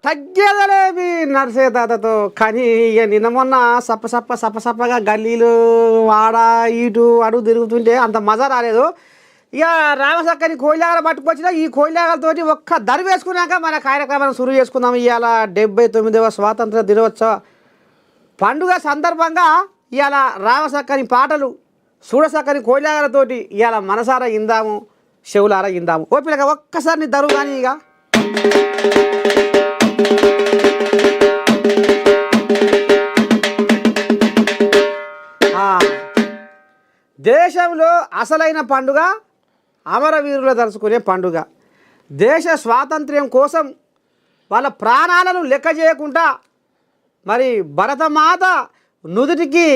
తగ్గేదలేవి నడిసే తాతతో. కానీ ఇక నిన్న మొన్న సప్పగా గల్లీలు వాడ ఇటు అడుగు తిరుగుతుంటే అంత మజా రాలేదు. ఇక రామసక్కని కోయిలాగలు పట్టుకొచ్చినా ఈ కోయిలాగలతోటి ఒక్క దరి వేసుకున్నాక మన కార్యక్రమాన్ని సురువు చేసుకుందాం. ఇవాళ 79వ స్వాతంత్ర దినోత్సవ పండుగ సందర్భంగా ఇవాళ రామసక్కని పాటలు చూడసక్కని కోయిలాగలతోటి ఇవాళ మనసారా ఇందాము, చెవులారా ఇందాము. ఓ పిల్లగా ఒక్కసారి నీ దరువు కానీ ఇక దేశంలో అసలైన పండుగ అమరవీరులు తలుచుకునే పండుగ. దేశ స్వాతంత్ర్యం కోసం వాళ్ళ ప్రాణాలను లెక్క చేయకుండా మరి భరతమాత నుదుటికి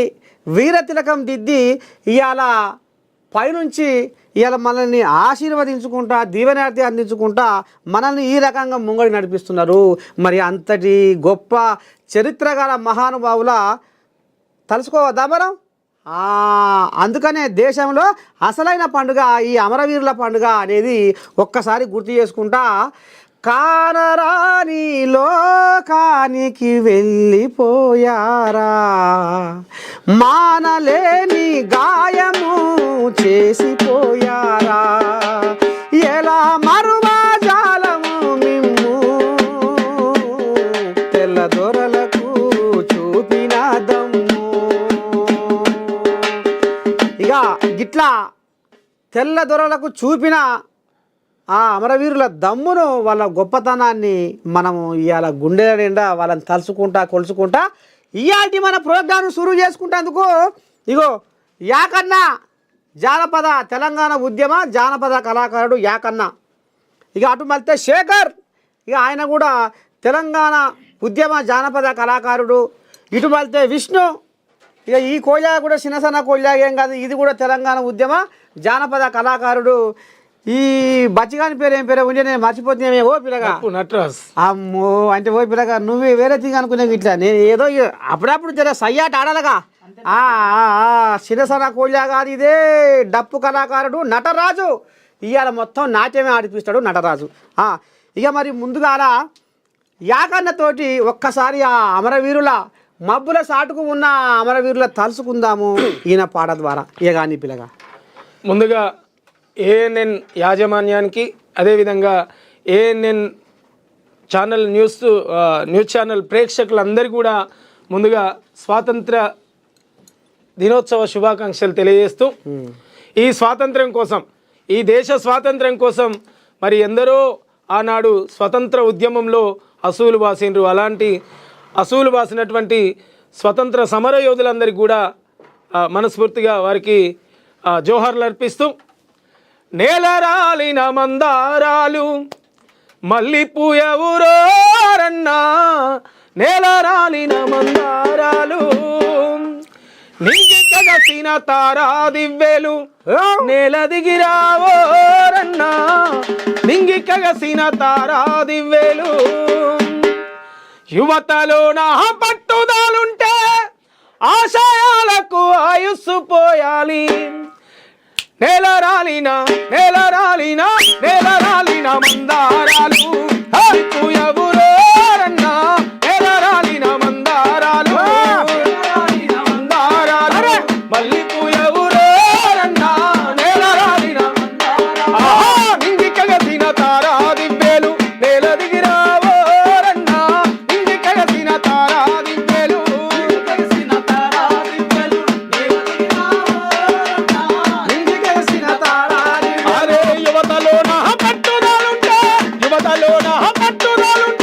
వీరతిలకం దిద్ది ఇవాళ పైనుంచి ఇవాళ మనల్ని ఆశీర్వదించుకుంటా దీవెనార్థి అందించుకుంటా మనల్ని ఈ రకంగా ముంగడి నడిపిస్తున్నారు. మరి అంతటి గొప్ప చరిత్ర గల మహానుభావుల తలుసుకోవద్దా మనం? అందుకనే దేశంలో అసలైన పండుగ ఈ అమరవీరుల పండుగ అనేది ఒక్కసారి గుర్తు చేసుకుంటా కానరాని లోకానికి వెళ్ళిపోయారా, మానలేని గాయము చేసిపోయారా, ఎలా మరువాజాలము మిమ్ము తెల్లదొరలకు చూపిన దమ్ము. ఇక గిట్లా తెల్లదొరలకు చూపిన ఆ అమరవీరుల దమ్మును వాళ్ళ గొప్పతనాన్ని మనము ఇవాళ గుండెల నిండా వాళ్ళని తలుచుకుంటా కొలుచుకుంటా ఇయాటి మన ప్రోగ్రాం సురువు చేసుకుంటేందుకు ఇగో యాకన్న జానపద తెలంగాణ ఉద్యమ జానపద కళాకారుడు యాకన్న. ఇక అటు మళ్ళీ శేఖర్, ఇక ఆయన కూడా తెలంగాణ ఉద్యమ జానపద కళాకారుడు. ఇటు మళ్ళీ విష్ణు, ఇక ఈ కోయిలా కూడా చిన్నసన్న కోయిలా ఏం కాదు, ఇది కూడా తెలంగాణ ఉద్యమ జానపద కళాకారుడు. ఈ బచ్చిగాని పేరు ఏం పేరు ఉంటే నేను మర్చిపోతున్నామే. ఓ పిల్లగా నటరాజ్. అమ్మో అంటే ఓ పిల్లగా నువ్వే వేరే తింగ్ అనుకునే ఇట్లా నేను ఏదో అప్పుడప్పుడు జర సయ్యాట ఆడాలగా. చిన్నసన్న కోయిలా కాదు, ఇదే డప్పు కళాకారుడు నటరాజు. ఇవాళ మొత్తం నాట్యమే ఆడిపిస్తాడు నటరాజు. ఇక మరి ముందుగా యాకన్నతోటి ఒక్కసారి ఆ అమరవీరుల మబ్బుల సాటుకు ఉన్న అమరవీరుల తలుసుకుందాము ఈయన పాట ద్వారా. ఇక కానీ పిల్లగా ముందుగా ఏఎన్ఎన్ యాజమాన్యానికి, అదేవిధంగా ఏఎన్ఎన్ ఛానల్ న్యూస్ ఛానల్ ప్రేక్షకులందరికీ కూడా ముందుగా స్వాతంత్ర దినోత్సవ శుభాకాంక్షలు తెలియజేస్తూ, ఈ స్వాతంత్ర్యం కోసం, ఈ దేశ స్వాతంత్ర్యం కోసం మరి ఎందరో ఆనాడు స్వతంత్ర ఉద్యమంలో అసూలు బాసినరు. అలాంటి అసూలు బాసినటువంటి స్వతంత్ర సమర యోధులందరికీ కూడా మనస్ఫూర్తిగా వారికి జోహార్లు అర్పిస్తూ, నేలరాలిన మందారాలు మల్లిపూయవురోరన్నా, నేలరాలిన మందారాలు నింగికగసిన తారా దివ్వెలు నేల దిగిరావోరన్నా, నింగికగసిన తారా దివ్వెలు. యువతలో నా పట్టుదలుంటే ఆశయాలకు ఆయుస్సు పోయాలి, నేలరాలిన నేలరాలిన నేలరాలిన మందారాలు పూయవురోరన్నా, నేలరాలిన మందారాలు మందారాలు మళ్ళీ పూయవురోరన్నా, నేలరాలిన నింగికగసిన తారా దివ్వెలు నేల దిగిరావోరన్నా, నింగికగసిన తారా దివ్వెలు. యువతలో నా పట్టుదలుంటే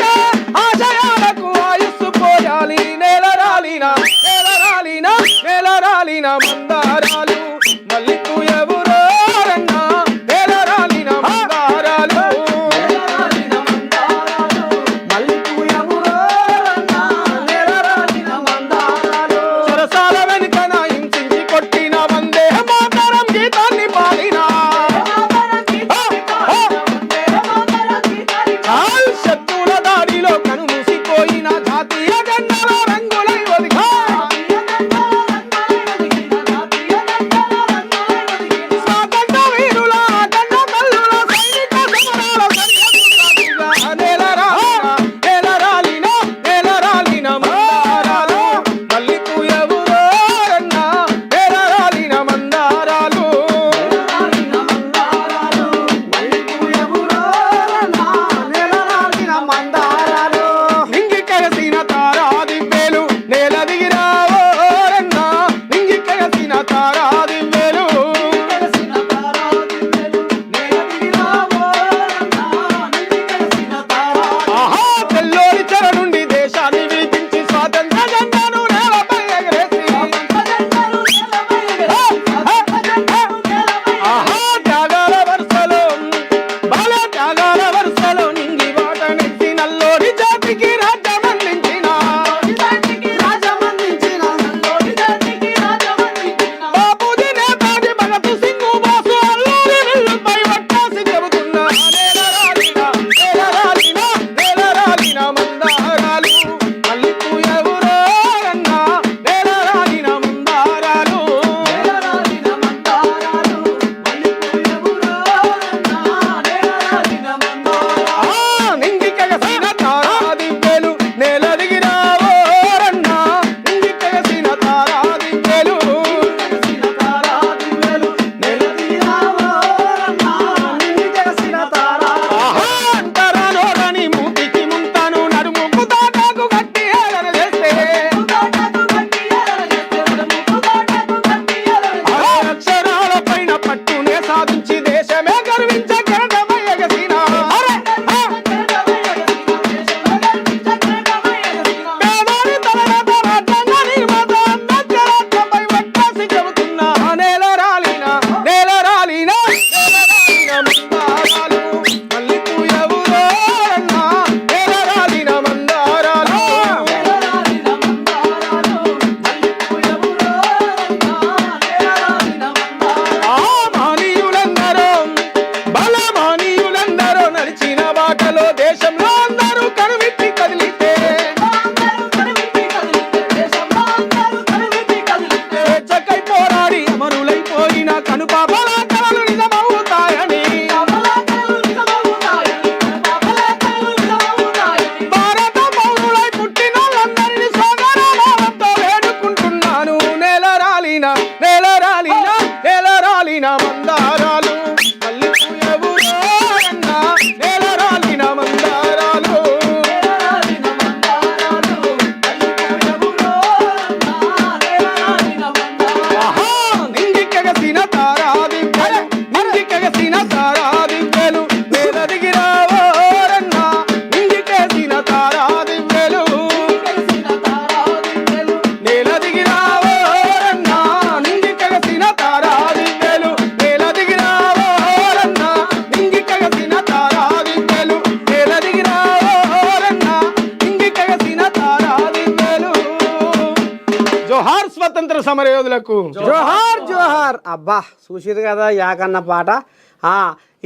సమరయోధులకు. జోహార్ జోహార్. అబ్బా చూసిరు కదా యాకన్న పాట.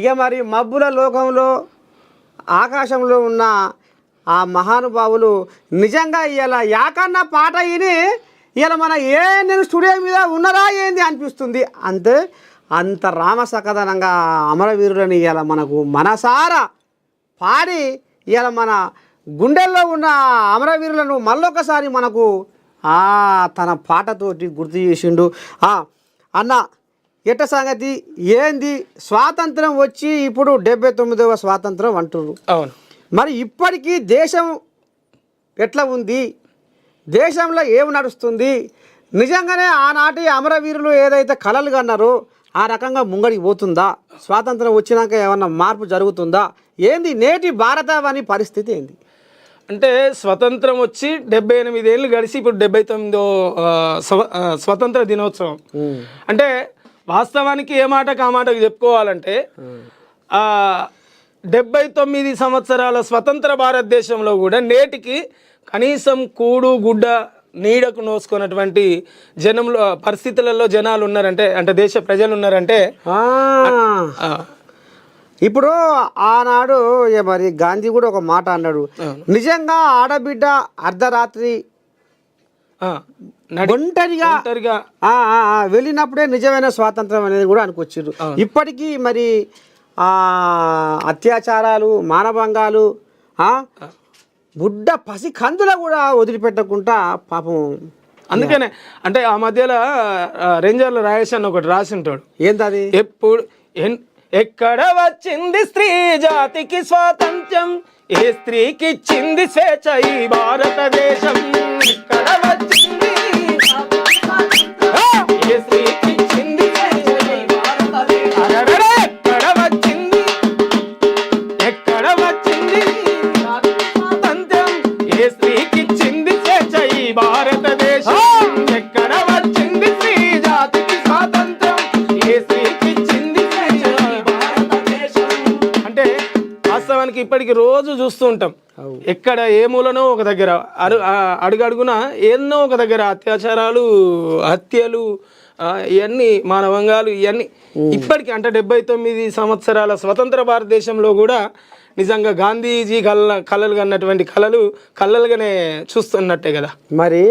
ఇక మరి మబ్బుల లోకంలో ఆకాశంలో ఉన్న ఆ మహానుభావులు నిజంగా ఇవాళ యాకన్న పాట విని ఇవాళ మన నేను స్టూడియో మీద ఉన్నరా ఏంది అనిపిస్తుంది. అంతే అంత రామసకదనంగా అమరవీరులని ఇవాళ మనకు మనసారా పాడి ఇవాళ మన గుండెల్లో ఉన్న అమరవీరులను మళ్ళొకసారి మనకు తన పాటతోటి గుర్తు చేసిండు. అన్న ఎట్ట సంగతి ఏంది? స్వాతంత్రం వచ్చి ఇప్పుడు 79వ స్వాతంత్రం అంటున్నారు. అవును. మరి ఇప్పటికీ దేశం ఎట్లా ఉంది? దేశంలో ఏమి నడుస్తుంది? నిజంగానే ఆనాటి అమరవీరులు ఏదైతే కలలు కన్నారో ఆ రకంగా ముంగడికి పోతుందా? స్వాతంత్రం వచ్చినాక ఏమన్నా మార్పు జరుగుతుందా? ఏంది నేటి భారతవాణి పరిస్థితి ఏంది? అంటే స్వతంత్రం వచ్చి 78 ఏళ్ళు గడిచి ఇప్పుడు 79వ స్వతంత్ర దినోత్సవం. అంటే వాస్తవానికి ఏ మాటకు ఆ మాటకు చెప్పుకోవాలంటే 79 సంవత్సరాల స్వతంత్ర భారతదేశంలో కూడా నేటికి కనీసం కూడు గుడ్డ నీడకు నోసుకున్నటువంటి జనంలో పరిస్థితులలో జనాలు ఉన్నారంటే, అంటే దేశ ప్రజలు ఉన్నారంటే ఇప్పుడు ఆనాడు మరి గాంధీ కూడా ఒక మాట అన్నాడు, నిజంగా ఆడబిడ్డ అర్ధరాత్రి ఒంటరిగా వెళ్ళినప్పుడే నిజమైన స్వాతంత్రం అనేది కూడా అనుకొచ్చారు. ఇప్పటికీ మరి అత్యాచారాలు, మానభంగాలు, బుడ్డ పసి కందుల కూడా వదిలిపెట్టకుండా పాపం. అందుకనే అంటే ఆ మధ్యలో రేంజర్లు రాయేష్ అని ఒకటి రాసి ఉంటాడు. ఏంటది? ఎక్కడ వచ్చింది స్త్రీ జాతికి స్వాతంత్ర్యం, ఏ స్త్రీకి ఇచ్చింది స్వేచ్ఛ ఈ భారతదేశం. ఎక్కడ వచ్చింది ఏ స్త్రీకి ఇచ్చింది స్వేచ్ఛ ఈ భారతదేశం. ఎక్కడ వచ్చింది ఎక్కడ వచ్చింది స్వాతంత్ర్యం, ఏ స్త్రీకి ఇచ్చింది స్వేచ్ఛ ఈ భారతదేశం. ఎక్కడ వచ్చింది స్త్రీ జాతికి స్వాతంత్ర్యం, ఏ స్త్రీకి ఇచ్చింది స్వేచ్ఛ ఈ భారతదేశం. అంటే వాస్తవానికి ఇప్పటికి రోజు చూస్తూ ఉంటాం, ఎక్కడ ఏ మూలనో ఒక దగ్గర అడుగడుగున ఎన్నో ఒక దగ్గర అత్యాచారాలు, హత్యలు, ఇవన్నీ మానవంగాలు, ఇవన్నీ ఇప్పటికీ. అంటే 79 సంవత్సరాల స్వతంత్ర భారతదేశంలో కూడా నిజంగా గాంధీజీ కళలు కన్నటువంటి కళలు కళ్ళలుగానే చూస్తున్నట్టే కదా. మరి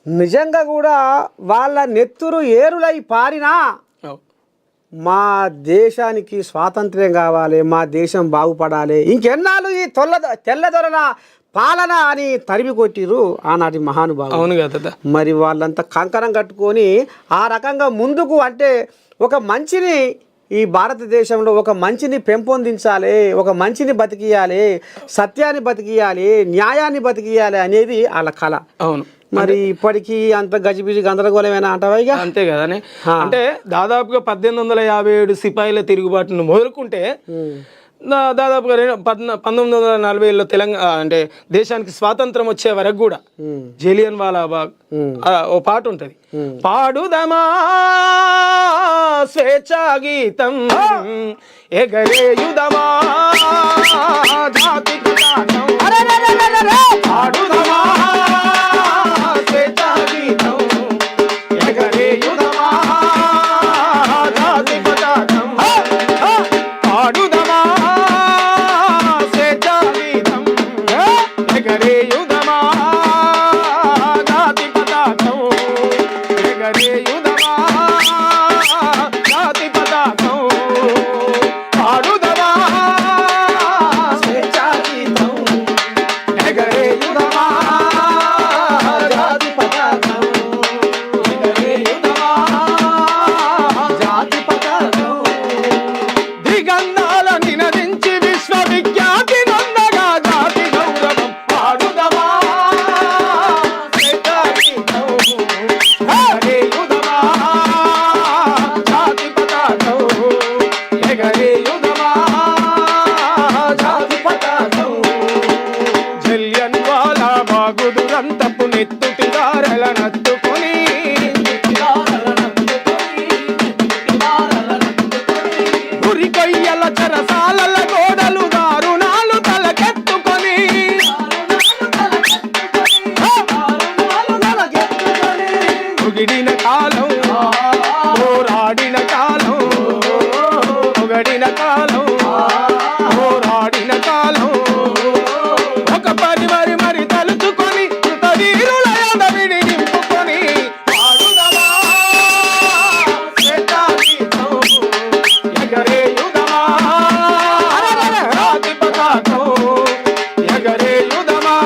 నిజంగా కూడా వాళ్ళ నెత్తురు ఏరులై పారినా మా దేశానికి స్వాతంత్ర్యం కావాలి, మా దేశం బాగుపడాలి, ఇంకెన్నాళ్ళు ఈ తెల్లదొరల పాలన అని తరిమి కొట్టిరు ఆనాటి మహానుభావులు. అవును కదా. మరి వాళ్ళంతా కంకణం కట్టుకొని ఆ రకంగా ముందుకు, అంటే ఒక మంచిని ఈ భారతదేశంలో ఒక మంచిని పెంపొందించాలి, ఒక మంచిని బతికియాలి, సత్యాన్ని బతికియాలి, న్యాయాన్ని బతికియాలి అనేది వాళ్ళ కళ. అవును. మరి ఇప్పటికీ అంత గజిబిజి గందరగోళమేనా అంటావా? ఇక అంతే కదనే. అంటే దాదాపుగా 1857 సిపాయిల తిరుగుబాటును మొదలుకుంటే దాదాపుగా 1940లో తెలంగాణ అంటే దేశానికి స్వాతంత్రం వచ్చే వరకు కూడా జలియన్ వాలాబాగ్ ఓ పాట ఉంటది, పాడుదమా స్వేచ్ఛా గీతం, ఎగరేయుదమా జాతి పతాకం, పాడుదమా స్వేచ్ఛా గీతం, ఎగరేయుదమా జాతి పతాకం, పాడుదమా స్వేచ్ఛా గీతం, ఎగరేయుదమా జాతి పతాకం, ఎగరేయుదమా జాతి పతాకం, పాడుదమా స్వేచ్ఛా గీతం, ఎగరేయుదమా నిలబడిన కాలం పోరాడిన కాలం ఒక పరి మరి తలుచుకొని కృతవీరుల ఎదవిడి నింపుకొని పాడుదమా శ్వేతాగీతం, ఎగరేయుదమా రాతి పతాకం, ఎగరేయుదమా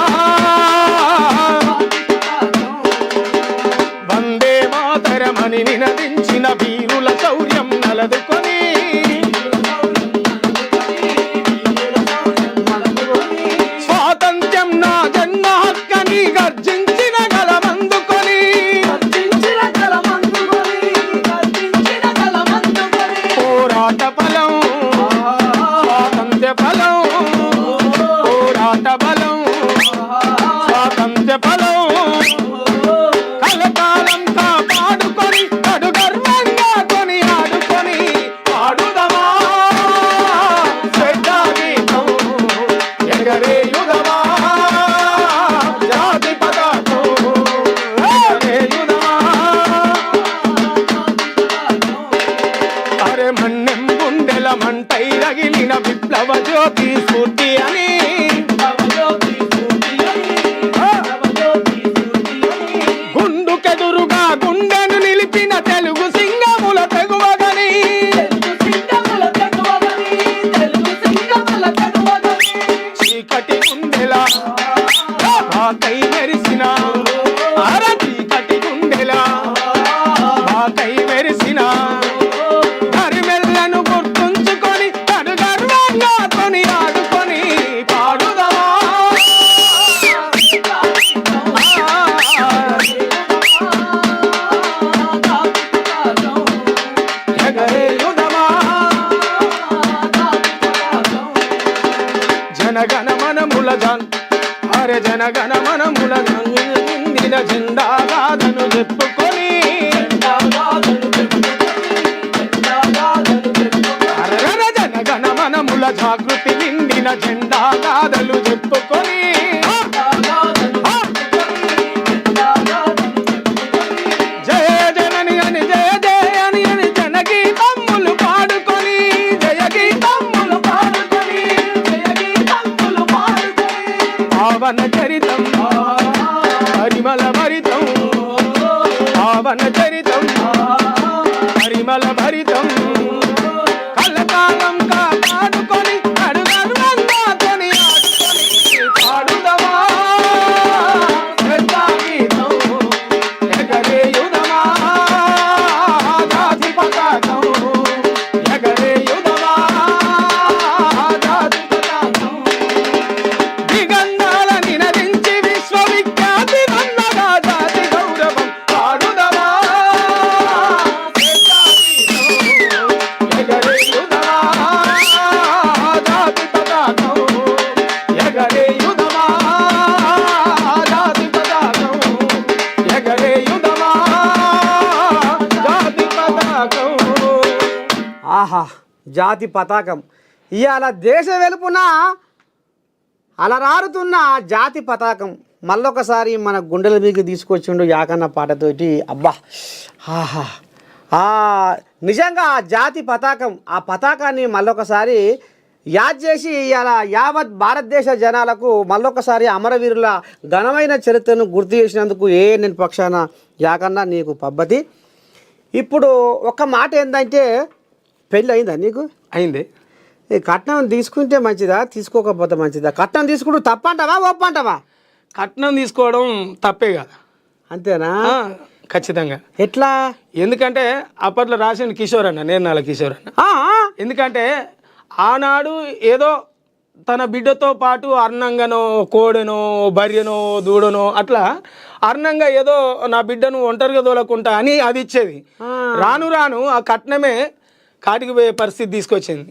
వందే మాతరమని నినదించిన వీరుల శౌర్యం నలదుకొని స్వాతంత్ర్యం నా జన్మ హక్కని గర్జించిన గలమందుకొని పోరాట ఫలం స్వాతంత్ర్య ఫలం, పోరాట ఫలం స్వాతంత్ర్య ఫలం కలకాలం కాపాడుకొని కడు గర్వంగా కొని ఆడుకొని పాడుదమా శ్వేతాగీతం, ఎగరేయుదమా జాతి పతాకం, ఎగరేయుదమా అరే మన్నెం గుండెల మంటై రగిలిన విప్లవ జ్యోతి స్ఫూర్తి అని గుండుకెదురుగా గుండెను నిలిపిన తెలుగు సింగముల తెగువగని చీకటి గుండెల కై మెరిసిన అర చీకటి గుండెల కై మెరిసిన హరిమెల్లను గుర్తుంచుకొని కడు గర్వంగా కొని ఆడుకొని పాడుదమా ఎగరేయుదమా జనగణ మనముల అరే జనగణ మనముల నిందిన జెండా గాథను చెప్పుకొని అరగన జనగణ మనముల జాగృతి నిండిన జెండా గాథలు చెప్పుకొని జయ జనని అని జయ జయ అని జనగీతమ్ములు పాడుకొని జయగీతమ్ములు పాడుకొని జయగీతమ్ములు పాడుకొని పావన చరితం పరిమళ భరితం, పావన చరితం పరిమళ భరితం కలకాలం కాపాడుకొని అడుగడుగంగా కొని ఆడుకొని పాడుదమా శ్వేతాగీతం, ఎగరేయుదమా జాతి పతాకం, ఎగరేయుదమా జాతి పతాకం దిగంధాల నినదించి విశ్వవిఖ్యాతి నందగా జాతి గౌరవం పాడుదమా శ్వేతాగీతం, ఎగరేయుదమా జాతి పతాకం, ఎగరేయుదమా జాతి పతాకం, ఎగరేయుదమా జాతి పతాకం. ఆహా జాతి పతాకం ఇవాళ దేశ వెలుపున అలరారుతున్న జాతి పతాకం మళ్ళొకసారి మన గుండెల మీకు తీసుకొచ్చిండు యాకన్న పాటతోటి. అబ్బా ఆహా నిజంగా ఆ జాతి పతాకం ఆ పతాకాన్ని మళ్ళొకసారి యాద్ చేసి ఇలా యావత్ భారతదేశ జనాలకు మళ్ళొకసారి అమరవీరుల ఘనమైన చరిత్రను గుర్తు చేసినందుకు నేను పక్షాన యాకన్నా నీకు పబ్బతి. ఇప్పుడు ఒక్క మాట ఏంటంటే పెళ్ళి అయిందా నీకు? అయింది. ఈ కట్నం తీసుకుంటే మంచిదా తీసుకోకపోతే మంచిదా? కట్నం తీసుకుంటూ తప్పంటావా ఒప్పంటావా? కట్నం తీసుకోవడం తప్పే కదా. అంతేనా? ఖచ్చితంగా. ఎట్లా? ఎందుకంటే అప్పట్లో రాసిన కిషోర్ అన్న నేర్నాల కిషోర్ అన్న. ఎందుకంటే ఆనాడు ఏదో తన బిడ్డతో పాటు అర్ణంగానో కోడెనో బర్రెనో దూడనో అట్లా అర్ణంగా ఏదో నా బిడ్డను ఒంటరిగా తోలకుంటా అని అది ఇచ్చేది. రాను రాను ఆ కట్నమే కాటికి పోయే పరిస్థితి తీసుకొచ్చింది.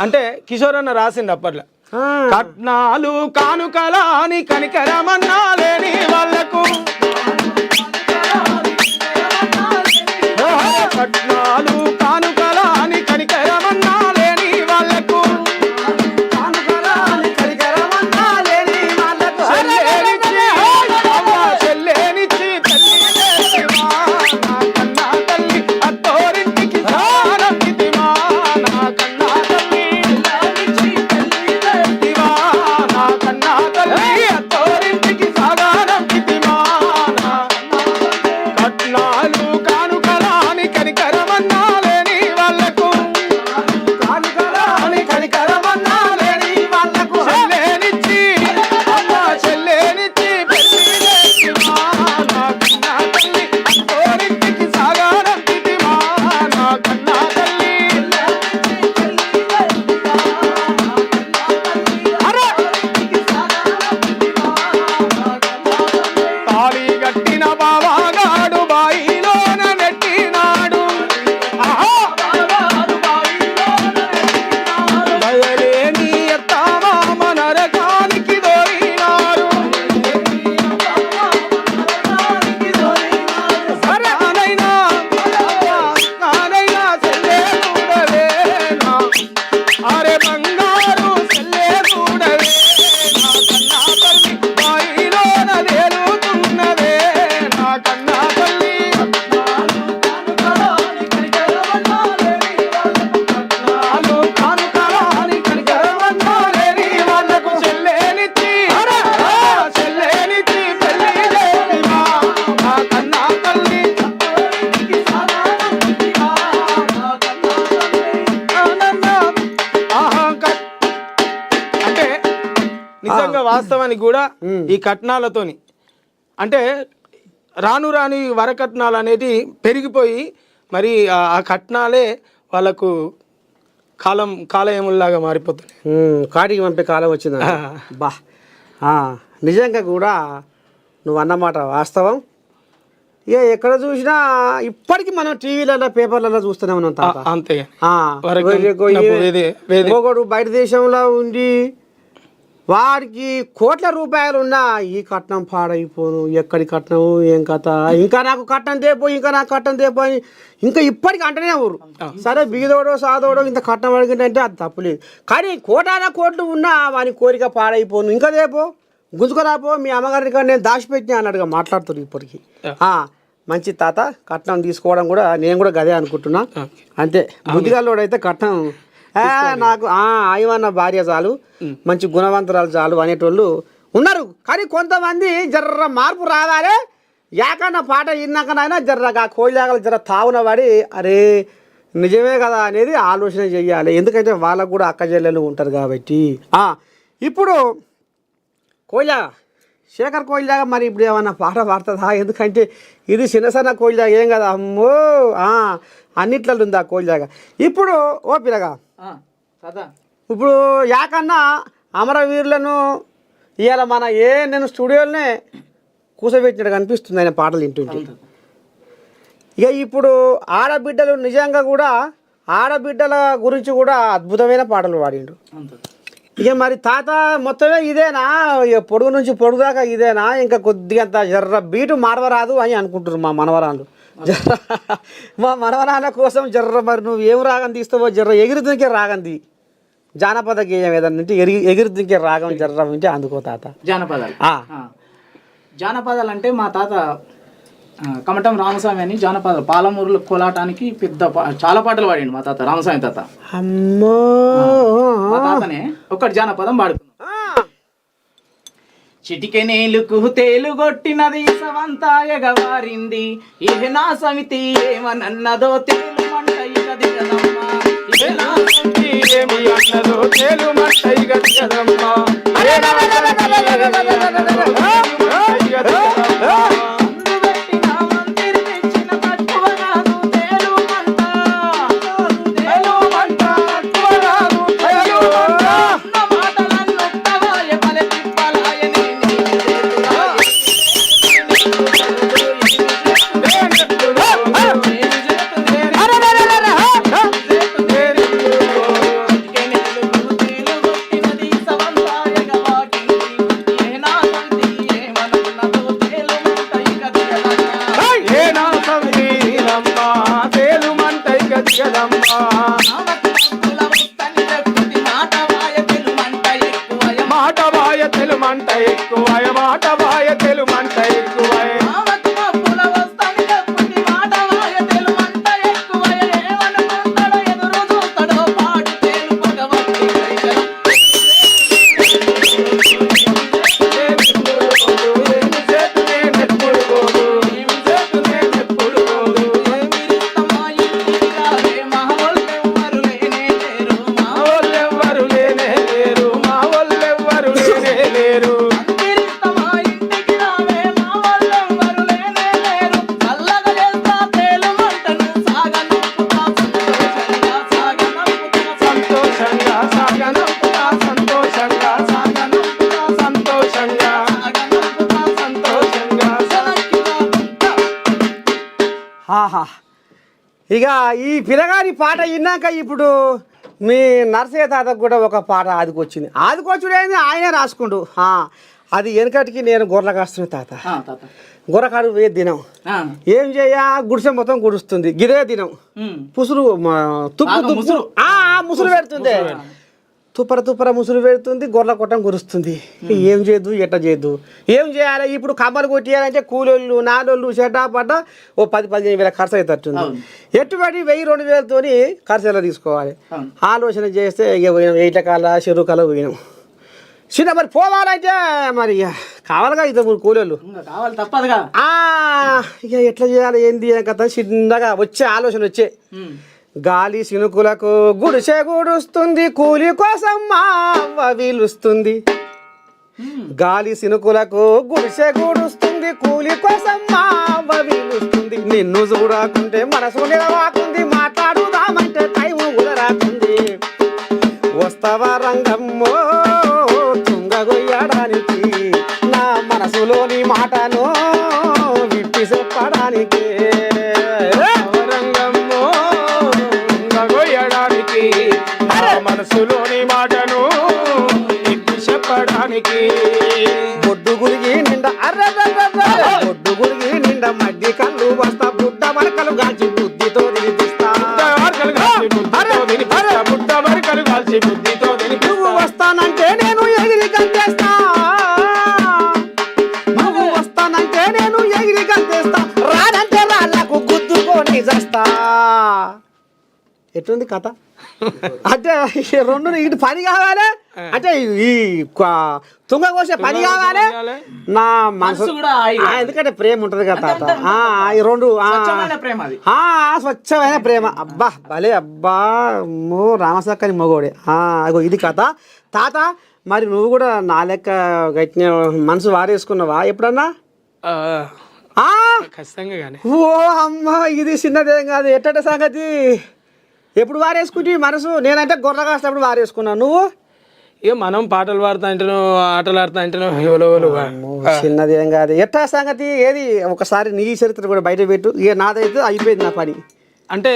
అంటే కిషోర్ అన్న రాసిండు అప్పట్లో, కట్నాలు కానుకలా అని కనికరమన్నా లేని వాళ్ళకు, కట్నాలు కానుకలా అని కనికరమన్నా లేని వాళ్ళకు, చెల్లేనిచ్చి తల్లి నా కన్నా తల్లి అత్తోరింటికి నా వాస్తవానికి కూడా ఈ కట్నాలతోని అంటే రాను రాని వరకట్నాలు అనేది పెరిగిపోయి మరి ఆ కట్నాలే వాళ్ళకు కాలయముల్లాగా మారిపోతుంది. కాటికి పంపే కాలం వచ్చింది. బా నిజంగా కూడా నువ్వు అన్నమాట వాస్తవం. ఇక ఎక్కడ చూసినా ఇప్పటికీ మనం టీవీలలో పేపర్లలో చూస్తూనే ఉన్నాం తాత. అంతే ఒకడు బయట దేశంలో ఉండి వాడికి కోట్ల రూపాయలు ఉన్నా ఈ కట్నం పాడైపోను, ఎక్కడి కట్నం ఏం కథ, ఇంకా నాకు కట్నం తేపో, ఇంకా నాకు కట్నం తేపో అని ఇంకా ఇప్పటికి అంటనే ఊరు. సరే బీదోడో సాదోడో ఇంత కట్నం అడిగిందంటే అది తప్పులేదు, కానీ కోట్లు ఉన్నా వాని కోరిక పాడైపోను, ఇంకా తేపో గుంజుకురాపో మీ అమ్మగారి కానీ నేను దాచిపెట్టినా అన్నట్టుగా మాట్లాడుతారు ఇప్పటికి. మంచి తాత, కట్నం తీసుకోవడం కూడా నేను కూడా గదే అనుకుంటున్నా. అంతే బుద్ధిగాలోడు అయితే కట్నం నాకు ఆయమన్న భార్య చాలు, మంచి గుణవంతురాలు చాలు అనేటోళ్ళు ఉన్నారు. కానీ కొంతమంది జర్ర మార్పు రావాలి, యాకన్నా పాట విన్నాకనైనా జర్రగా కోయిలాగలు జర తావున పడి అరే నిజమే కదా అనేది ఆలోచన చెయ్యాలి. ఎందుకంటే వాళ్ళకు కూడా అక్క చెల్లెలు ఉంటారు కాబట్టి. ఇప్పుడు కోయిలా శేఖర్ కోయిలాగా మరి ఇప్పుడు ఏమన్నా పాట పాడుతుందా? ఎందుకంటే ఇది చిన్న కోయిలాగా ఏం కదా, అమ్మో అన్నిట్లలో ఉంది ఆ కోయిలాగా. ఇప్పుడు ఓ పిల్లగా ఇప్పుడు యాకన్నా అమరవీరులను ఇవాళ మన నేను స్టూడియోలోనే కూసబెట్టినట్టు కనిపిస్తుంది ఆయన పాటలు వింటుంటే. ఇక ఇప్పుడు ఆడబిడ్డలు నిజంగా కూడా ఆడబిడ్డల గురించి కూడా అద్భుతమైన పాటలు పాడిండు. ఇక మరి తాత మొత్తమే ఇదేనా, ఇక పొడుగు నుంచి పొడుగు దాకా ఇదేనా, ఇంకా కొద్దిగా జర్ర బీటు మారవరాదు అని అనుకుంటున్నారు మా మనవరాళ్ళు. జర్ర మా మనవరాళ్ళ కోసం జర్ర మరి నువ్వు ఏం రాగం తీస్తావో జర్ర ఎగిరి దునికే రాగం తీ, జానపద గేయం ఏదన్నా ఎగిరి దునికే రాగం జర్ర వింటే అందుకో తాత. జానపదాలు అంటే మా తాత కమటం రామస్వామి అని జానపదాలు పాలమూరులో కోలాటానికి పెద్ద చాలా పాటలు పాడిండు మా తాత రామస్వామి తాత. అమ్మో మా తాతనే ఒకటి జానపదం పాడుకున్నాం. చిటికెనేలుకు తేలుగొట్టినది సవంతా ఎగవారింది, ఇహ నా సమితి ఏమనన్నదో తేలు మంట ఇక దిగదమ్మా, ఇహ నా సమితి ఏమన్నదో తేలు మంట ఇక దిగదమ్మా. ఇక ఈ పిల్లగారి పాట విన్నాక ఇప్పుడు మీ నర్సయ్య తాతకు కూడా ఒక పాట ఆదికొచ్చింది. ఆదికొచ్చుడేంది ఆయనే రాసుకుండు. అది వెనకటికి నేను గొర్రెల కాస్తున్న తాత, గొర్రెకాడు వే దినం ఏం చేయ గుడిసె మొత్తం గుడుస్తుంది, గిరే దినం పుసురు ముసురు పెడుతుంది, తుప్పర ముసురు పెడుతుంది, గొర్రెల కొట్టం కురుస్తుంది. ఏం చేయదు ఎట్ట చేయదు, ఏం చేయాలి? ఇప్పుడు కమ్మలు కొట్టియాలంటే కూలోళ్ళు నాలోళ్ళు చెడ్డా పడ్డ ఓ 10-15 వేల ఖర్చు అవుతుంది. ఎట్టుబడి 1000-2000తోని ఖర్చు ఎలా తీసుకోవాలి? ఆలోచన చేస్తే ఇక పోయినాం, ఏటకాల చెరుకాల పోయినాం. చిన్న మరి పోవాలంటే మరి కావాలిగా 2-3 కూలోళ్ళు కావాలి తప్పదుగా. ఇక ఎట్లా చేయాలి ఏంది కథ చిన్నగా వచ్చే ఆలోచన వచ్చే, గాలి సినుకులకు గుడిసె గుడుస్తుంది, కూలి కోసం మా అవ్వ వీలుస్తుంది, గాలి సినుకులకు గుడిసె గూడుస్తుంది, కూలి కోసం మా అవ్వ వీలుస్తుంది. నిన్ను చూడకుంటే మనసు నిలవాకుంది, మాట్లాడుదామంటే టైము కుదరాకుంది. వస్తావా రంగమ్మో తుంగగొయ్యడానికి, నా మనసులోని మాటను విప్పి చెప్పడానికి. రంగమ్మో తుంగగొయ్యడానికి, నా మనసులోని మాటను విప్పి చెప్పడానికి. బొడ్డు గురిగి నిండా బొడ్డు గురిగి నిండా మడ్డి కళ్ళు వస్తా, బుడ్డ మరకలు గాల్చి బుద్ధితో తినిపిస్తా. నువ్వు వస్తానంటే నేను ఎగిరి గంతేస్తా, నువ్వు వస్తానంటే నేను ఎగిరి గంతేస్తా, రానంటే రాళ్ళకు గుద్దుకొని చేస్తా. ఎట్లుంది కథ? అంటే రెండు ఇటు పని కావాలి, అంటే ఈ తుంగ కోసే పని కావాలి, నా మనసు కూడా ఎందుకంటే ప్రేమ ఉంటది కదా తాత. ఈ రెండు ప్రేమ అది. స్వచ్ఛమైన ప్రేమ. అబ్బా భలే అబ్బా రామసక్కని మొగోడే. అగో ఇది కథ తాత. మరి నువ్వు కూడా నా లెక్క గట్టిన మనసు వారేసుకున్నావా ఎప్పుడన్నా? ఖచ్చితంగా కానీ. ఓ అమ్మ ఇది చిన్నదేం కాదు. ఎట్టట సంగతి ఎప్పుడు వారేసుకుంటే మనసు? నేనంటే గొర్రె కాసినప్పుడు వారేసుకున్నాను. నువ్వు ఇక మనం పాటలు పాడుతా అంటేనో ఆటలు ఆడుతా అంటేనో ఎవరు చిన్నదేం కాదు. ఎట్టా సంగతి ఏది? ఒకసారి నీ చరిత్ర కూడా బయట పెట్టు. ఇక నాదైతే అయిపోయింది నా పని. అంటే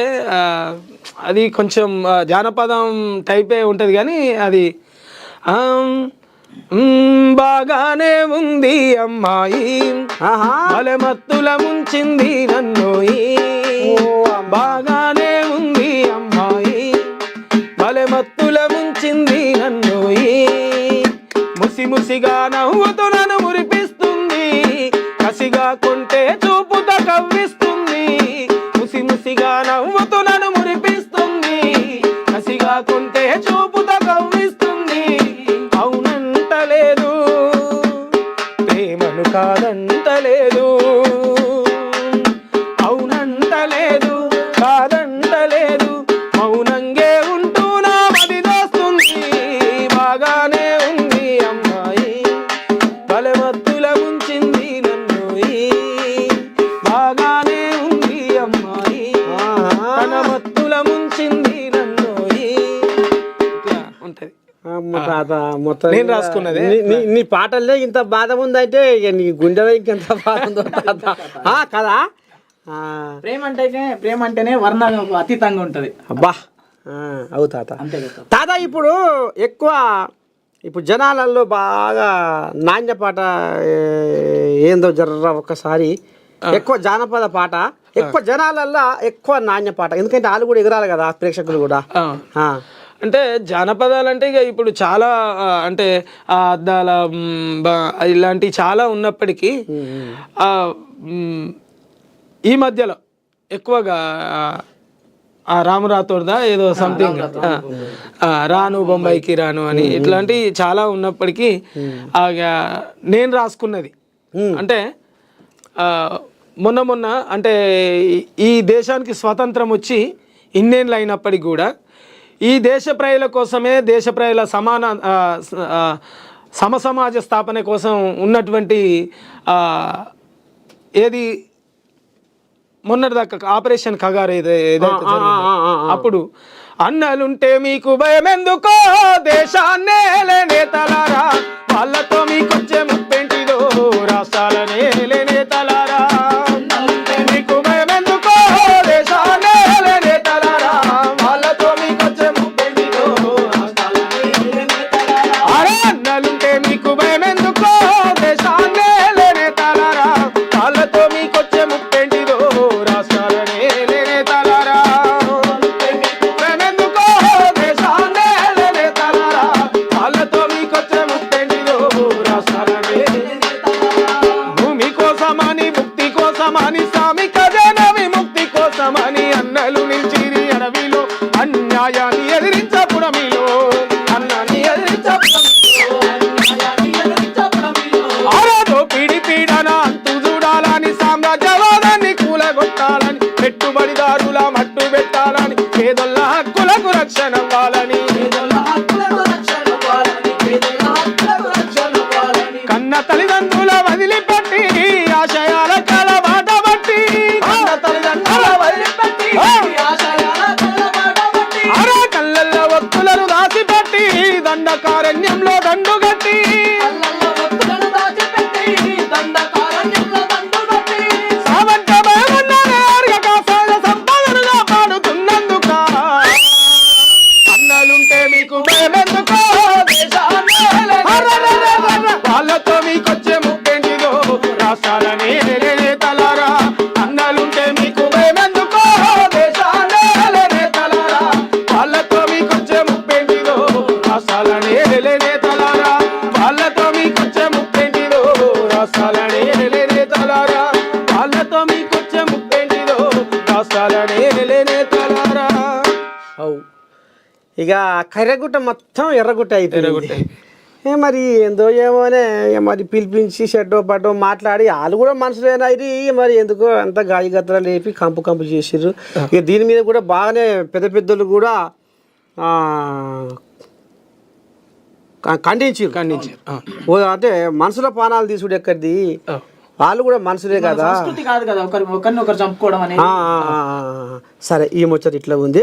అది కొంచెం జానపదం టైపే ఉంటుంది కానీ అది బాగానే ఉంది అమ్మాయి, భలే మత్తుల ముంచింది నన్ను, బాగానే ఉంది అమ్మాయి, భలే మత్తుల ముంచింది నన్ను, ముసి ముసిగా నవ్వుతూ నన్ను మురిపిస్తుంది, కసిగా కొంటే చూపుతో కవ్విస్తుంది, ముసి ముసిగా నవ్వుతూ నన్ను మురిపిస్తుంది, కసిగా కొంటే చూపుతో కవ్విస్తుంది. అవునంటలేదు ప్రేమను కాదంటలేదు, అవునంటలేదు కాదంటలేదు, మౌనంగే ఉంటూ నా మది దోస్తుంది, బాగానే ఉంది అమ్మాయి, బలమత్తుల ముంచింది నన్ను, బాగానే ఉంది అమ్మాయి, తన మత్తుల ముంచింది నన్ను. ఇట్లా ఉంటది మొత్తం నేను రాసుకున్నది. నీ పాటల్లో ఇంత బాధ ఉందంటే ఇక నీ గుండెలో ఇంకెంత బాధ ఉందో కదా. ప్రేమ అంటేనే వర్ణాలకు అతీతంగా ఉంటది. అబ్బా అవు తాత. తాత ఇప్పుడు ఎక్కువ ఇప్పుడు జనాలలో బాగా నాణ్య పాట ఏందో జర్ర ఒక్కసారి ఎక్కువ జానపద పాట ఎక్కువ జనాలల్లో ఎక్కువ నాణ్య పాట. ఎందుకంటే వాళ్ళు కూడా ఎగరాలి కదా ప్రేక్షకులు కూడా. అంటే జానపదాలు అంటే ఇక ఇప్పుడు చాలా అంటే అద్దాల ఇలాంటివి చాలా ఉన్నప్పటికీ ఈ మధ్యలో ఎక్కువగా రాము రాతోడ్దా ఏదో సంథింగ్ రాను బొంబాయికి రాను అని ఇట్లాంటి చాలా ఉన్నప్పటికీ నేను రాసుకున్నది అంటే మొన్న అంటే ఈ దేశానికి స్వతంత్రం వచ్చి ఇన్నేళ్ళు అయినప్పటికీ కూడా ఈ దేశ ప్రజల కోసమే దేశ ప్రజల సమసమాజ స్థాపన కోసం ఉన్నటువంటి ఏది మొన్నటిదాకా ఆపరేషన్ కగారు ఏదైతే అప్పుడు అన్నలుంటే మీకు భయం ఎందుకో దేశాన్నే నేతలారా, వాళ్ళతో మీకొచ్చే ముప్పెంటిదో రాష్ట్రాలనే నేతలారా, మీకు భయం ఎందుకో దేశాన్నే నేతలారా, వాళ్ళతో మీకొచ్చే ముప్పెంటిదో అరే అన్నలుంటే మీకు భయం ఎందుకో దేశాన్నే నేతలారా, వాళ్ళతో మీకొచ్చే ముప్పెంటిదో రాష్ట్రాలనే నేతలారా, వాళ్ళతో మీకొచ్చే ముప్పెంటిదో రాష్ట్రాలనే. భూమి కోసమని ముక్తి కోసమని శ్రామిక జన విముక్తి కోసమని అన్నలు నిలిచిరి అడవిలో, అన్యాయాన్ని ఎదిరించపుడమిలో, అన్నాన్ని ఆరాధో పీడి పీడన అంతు చూడాలని, సామ్రాజ్యవాదాన్ని కూలగొట్టాలని, పెట్టుబడిదారుల మట్టు పెట్టాలని, పేదొల్ల హక్కులకు రక్షణ ఇవ్వాలని, దండకారణ్యంలో దండుగట్టి అల్లల్లో ఒత్తులను దాచిపెట్టి దండకారణ్యంలో దండుగట్టి సావంతమేమన్నారే అర్గక సహజ సంపదలుగా పాడుతున్నందుక అన్నలుంటే మీకు భయమెందుకో దేశాన్నేలే వాళ్ళతో మీకొచ్చే ముక్కేంటిదో రాష్ట్రాలనే నేతలారా అన్నలుంటే మీకు భయమెందుకో దేశాలనే నేతలారా వాళ్ళతో మీకొచ్చే ముప్పేంటిదో రాష్ట్రాలనే నేతలారా వాళ్ళతో మీకొచ్చే ముప్పేంటిదో రాష్ట్రాలనే నేతలారా వాళ్ళతో మీకొచ్చే ముప్పేంటిదో రాష్ట్రాలనే నేతలారా అవు ఇక కర్రగుట్ట మొత్తం ఎర్రగుట్ట అయిపోయింది. మరి ఏందో ఏమోనే మరి పిలిపించి షెడ్డో పడ్డో మాట్లాడి వాళ్ళు కూడా మనుషులేనా ఇది మరి ఎందుకో అంత గాయగత్ర లేపి కంపు చేసిర్రు. ఇక దీని మీద కూడా బాగానే పెద్ద పెద్దలు కూడా ఖండించారు. అంటే మనుషుల పానాలు తీసుడు ఎక్కడిది, వాళ్ళు కూడా మనుషులే కదా, సంస్కృతి కాదు కదా ఒకరిని ఒకరు చంపుకోవడం అనేది. సరే ఈ ముచ్చట ఇట్లా ఉంది.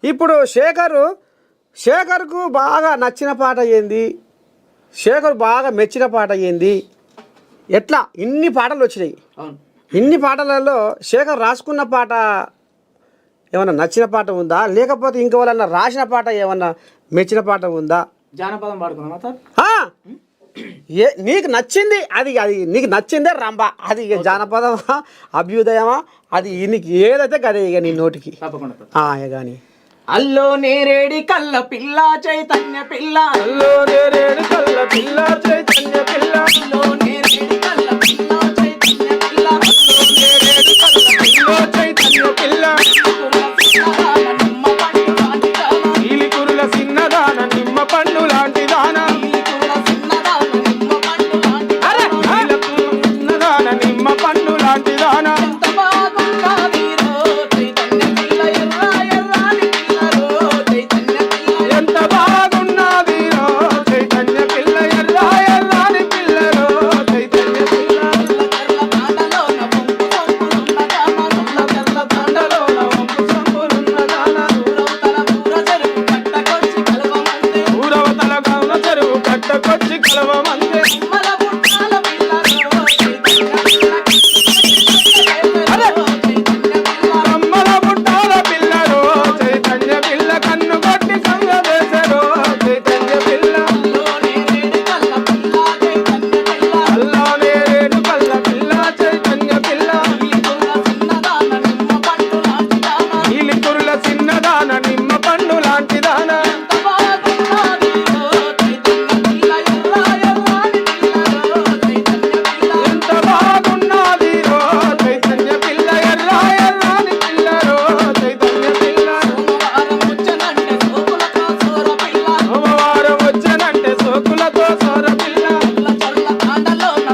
ఇప్పుడు శేఖర్కు బాగా నచ్చిన పాట ఏంది, శేఖర్ బాగా మెచ్చిన పాట ఏంది, ఎట్లా ఇన్ని పాటలు వచ్చినాయి. ఇన్ని పాటలలో శేఖర్ రాసుకున్న పాట ఏమన్నా నచ్చిన పాట ఉందా, లేకపోతే ఇంకెవరన్నా రాసిన పాట ఏమన్నా మెచ్చిన పాట ఉందా? జానపదం పాడుకున్నామా సార్? నీకు నచ్చింది అది నీకు నచ్చిందే రంభ, అది ఇక జానపదమా అభ్యుదయమా, అది నీకు ఏదైతే కదే ఇక నీ నోటికి తప్పకుండా కానీ. అల్లో నేరేడి కళ్ళ పిల్ల చైతన్య పిల్ల, అల్లో నేరేడు కళ్ళ పిల్ల చైతన్య పిల్ల, అల్లో నేరేడి కళ్ళ పిల్ల చైతన్య పిల్ల, అల్లో నేరేడు కళ్ళ పిల్ల చైతన్య పిల్ల, ఈలికురుల సిన్నదాన నిమ్మ పండు లాంటి దాన, ఈలికురుల సిన్నదాన నిమ్మ పండు లాంటి దాన, ఎంత బాగున్నది రో చైతన్య పిల్ల, ఎర్ర ఎర్రాని పిల్ల రో చైతన్య పిల్ల, ఎంత బాగున్నది రో చైతన్య పిల్ల, ఎర్ర ఎర్రాని పిల్ల రో చైతన్య పిల్ల, తెల్ల దండలోన వంపు సంపులున్న దాన, ఊరవతల గౌన చెరువు కట్టకొచ్చి కలవమందే, నిమ్మల బుట్టాల పిల్ల రో చైతన్య పిల్ల, అమ్మల బుట్టాల పిల్ల రో చైతన్య పిల్ల, కన్ను కొట్టి సంగ వేసరో చైతన్య పిల్ల, అల్లో నేరేడి కళ్ళ పిల్ల చైతన్య పిల్ల, అల్లో నేరేడు కళ్ళ పిల్ల చైతన్య పిల్ల, ఈలికురుల సిన్నదాన నిమ్మ పండు లాంటి దాన, ఈలికురుల సిన్నదాన నిమ్మ పండు లాంటి దాన, ఎంత బాగున్నది రో చైతన్య పిల్ల, ఎర్ర ఎర్రాని పిల్ల రో చైతన్య పిల్ల, ఎంత బాగున్నది రో చైతన్య పిల్ల, సోమవారం వచ్చనంటే సోకులతో సోర పిల్ల, సోమవారం వచ్చనంటే సోకులతో సోర పిల్ల, తాండలోన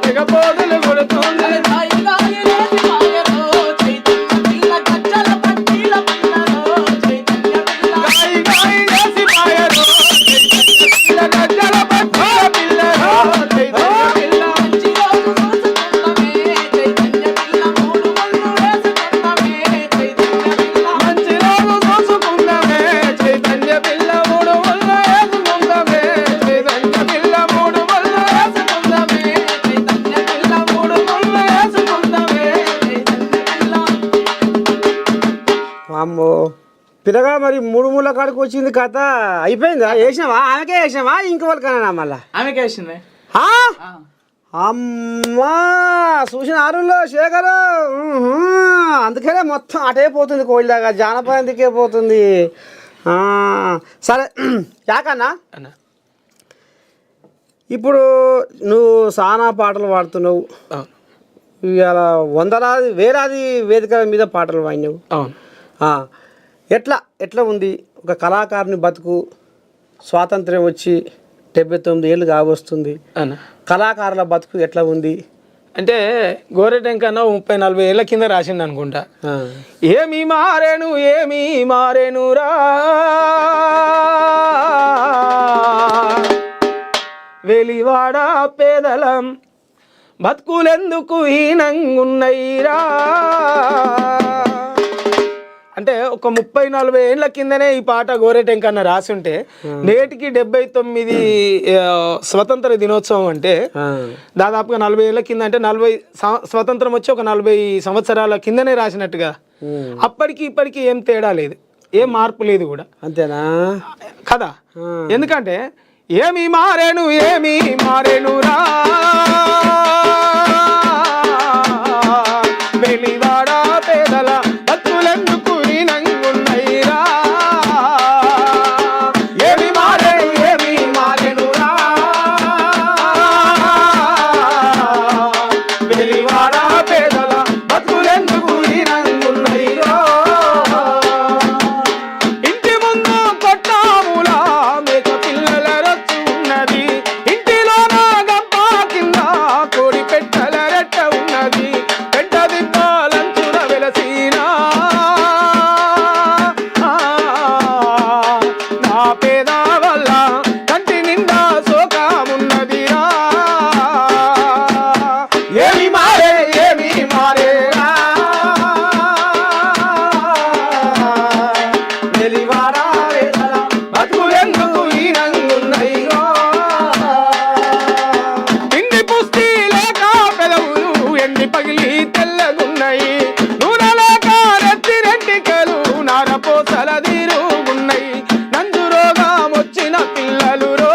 తెగ పోసులు కొడుతుంది, గాయి గాయి లేని మాయ రో చైతన్య పిల్ల, గజ్జల పట్టీల పిల్ల రో చైతన్య పిల్ల, గాయి గాయి చేసి పాయరో చైతన్య పిల్ల, గజ్జల పట్టీల పిల్ల రో చైతన్య పిల్ల, మంచి రోజు చూసుకుందామే చైతన్య పిల్ల, మూడు ముళ్ళు వేసుకుందామే చైతన్య పిల్ల, మంచి రోజు చూసుకుందామే చైతన్య పిల్ల, మూడు ముళ్ళు వేసుకుందామే చైతన్య పిల్ల, మూడు ముళ్ళు వేసుకుందామే చైతన్య పిల్ల, మూడు ముళ్ళు వేసుకుందామే. అమ్మో పిల్లగా మరి మూడు ముళ్ళ కాడికి వచ్చింది కథ అయిపోయిందా? వేసినావా? ఆమెకే వేసినావా ఇంకోళ్ళకన్నా మళ్ళా? ఆమెకే వేసింది. అమ్మా చూసిన ఆరుల్లో శేఖర్ అందుకనే మొత్తం అటే పోతుంది కోయిలాగా, జానపదం దిక్కే పోతుంది. సరే యాకన్నా అన్న ఇప్పుడు నువ్వు చాలా పాటలు పాడుతున్నావు, అవును ఇవాళ వందలాది వేలాది వేదికల మీద పాటలు పాడినావు. అవును ఎట్లా ఉంది ఒక కళాకారుని బతుకు? స్వాతంత్ర్యం వచ్చి 79 ఏళ్ళు కావస్తుంది, అన్న కళాకారుల బతుకు ఎట్లా ఉంది? అంటే గోరెటెంకన్నా 30-40 ఏళ్ళ కింద రాసిండు అనుకుంటా. ఏమి మారేనురా వెలివాడ పేదలం బతుకులెందుకు హీనంగున్నయిరా అంటే ఒక 30-40 ఏళ్ల కిందనే ఈ పాట గోరెటెంకన్న రాసి ఉంటే నేటికి 79 స్వతంత్ర దినోత్సవం అంటే దాదాపుగా 40 ఏళ్ల కింద అంటే 40 స్వతంత్రం వచ్చి ఒక 40 సంవత్సరాల కిందనే రాసినట్టుగా. అప్పటికి ఇప్పటికి ఏం తేడా లేదు, ఏం మార్పు లేదు కూడా, అంతేనా కదా. ఎందుకంటే ఏమి మారేను రా వెలివాడ పేదల బతుకులెందుకు ఈనంగున్నైరా. ఏమి మారేను రా వెలివాడ పేదల బతుకులెందుకు ఈనంగున్నైరా. ఇంటి ముందు కొట్టాములా మేక పిల్లల రొచ్చు ఉన్నది, ఇంటిలోన గంప కింద కోడి పెట్టల రెట్ట ఉన్నది, పెట్ట దిప్పాలంచున వెలసీనా నా పేద వల్ల కంటి నిండా శోకమున్నదిరా. ఏమి మారేరా వెలివాడ పేదల బతుకులెందుకు ఈనంగున్నైరో. ఇండి పుష్టి లేక పెదవులు ఎండి పగిలి తెల్లగున్నాయి, నూనె లేక రెట్టిరెట్టికలు నారపోసల తీరుగున్నాయి, నంజు రోగం వచ్చిన పిల్లలు రో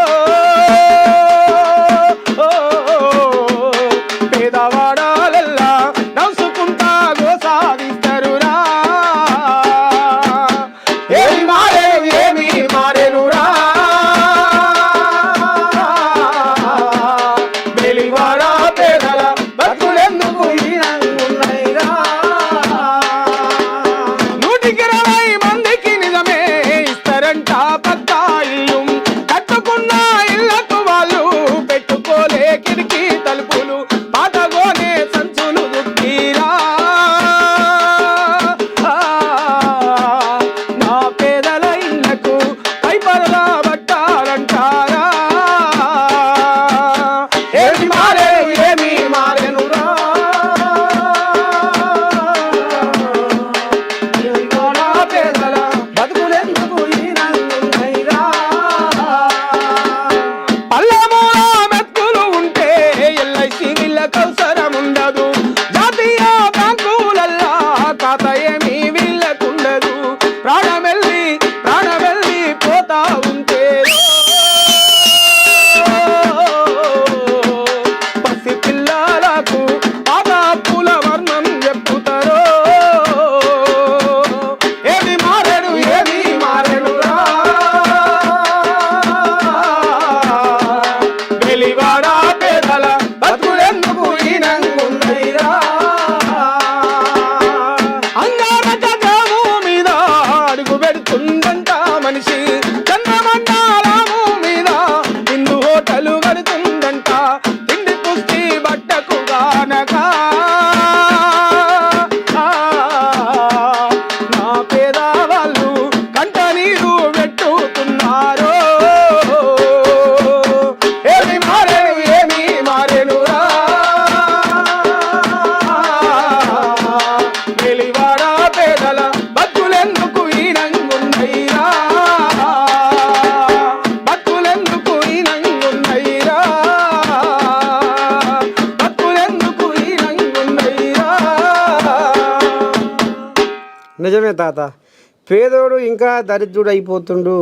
పేదవాడాలెల్లా నవ్వుకుంటా గోసాదిస్తరురా. ఏమి మారేనురా వెలివాడ పేదల బతుకులెందుకు ఈనంగున్నైరా. 120 మందికి నిజమే ఇస్తారంట పక్కా ఇల్లు, కట్టుకున్న ఇళ్లకు వాళ్ళు పెట్టుకోలే కిటికీ తలుపులు, పాతగోనే సంచులు దుఃఖీరా. నా పేదల ఇళ్లకు పైపరలా పట్టాలంటారా. ఏమి మారేనురా వెలివాడ పేదల బతుకులెందుకు ఈనంగున్నైరా. పల్లెమూల మెతుకులు ఉంటే ఎల్ఐసి వీళ్ళకు అవసరం ఉండదు, జాతీయ బ్యాంకులల్లా ఖాతా ఏమీ వీళ్ళకుండదు, ప్రాణమెల్లి పోతా ఉంటే పసి పిల్లలకు పాత అప్పుల వర్ణం చెప్పుతారో. ఏమి మారేనురా వెలివాడ పేదల బతుకులెందుకు ఈనంగున్నైరా. అంగారకము మీద అడుగు పెడుతుందంట మనిషి, చంద్రమండలము మీద ఇందు హోటలు కడుతుందంట, తిండి పుష్టి బట్టకు గానక నా పేద వాళ్ళు కంట నీరు పెట్టుతున్నారు. ఏమి మారేనురా వెలివాడ పేదల బతుకులెందుకు ఈనంగున్నైరా. బతుకులెందుకు ఈనంగున్నైరా. బతుకులెందుకు ఈనంగున్నైరా. నిజమే తాత, పేదోడు ఇంకా దరిద్రుడు అయిపోతుండు,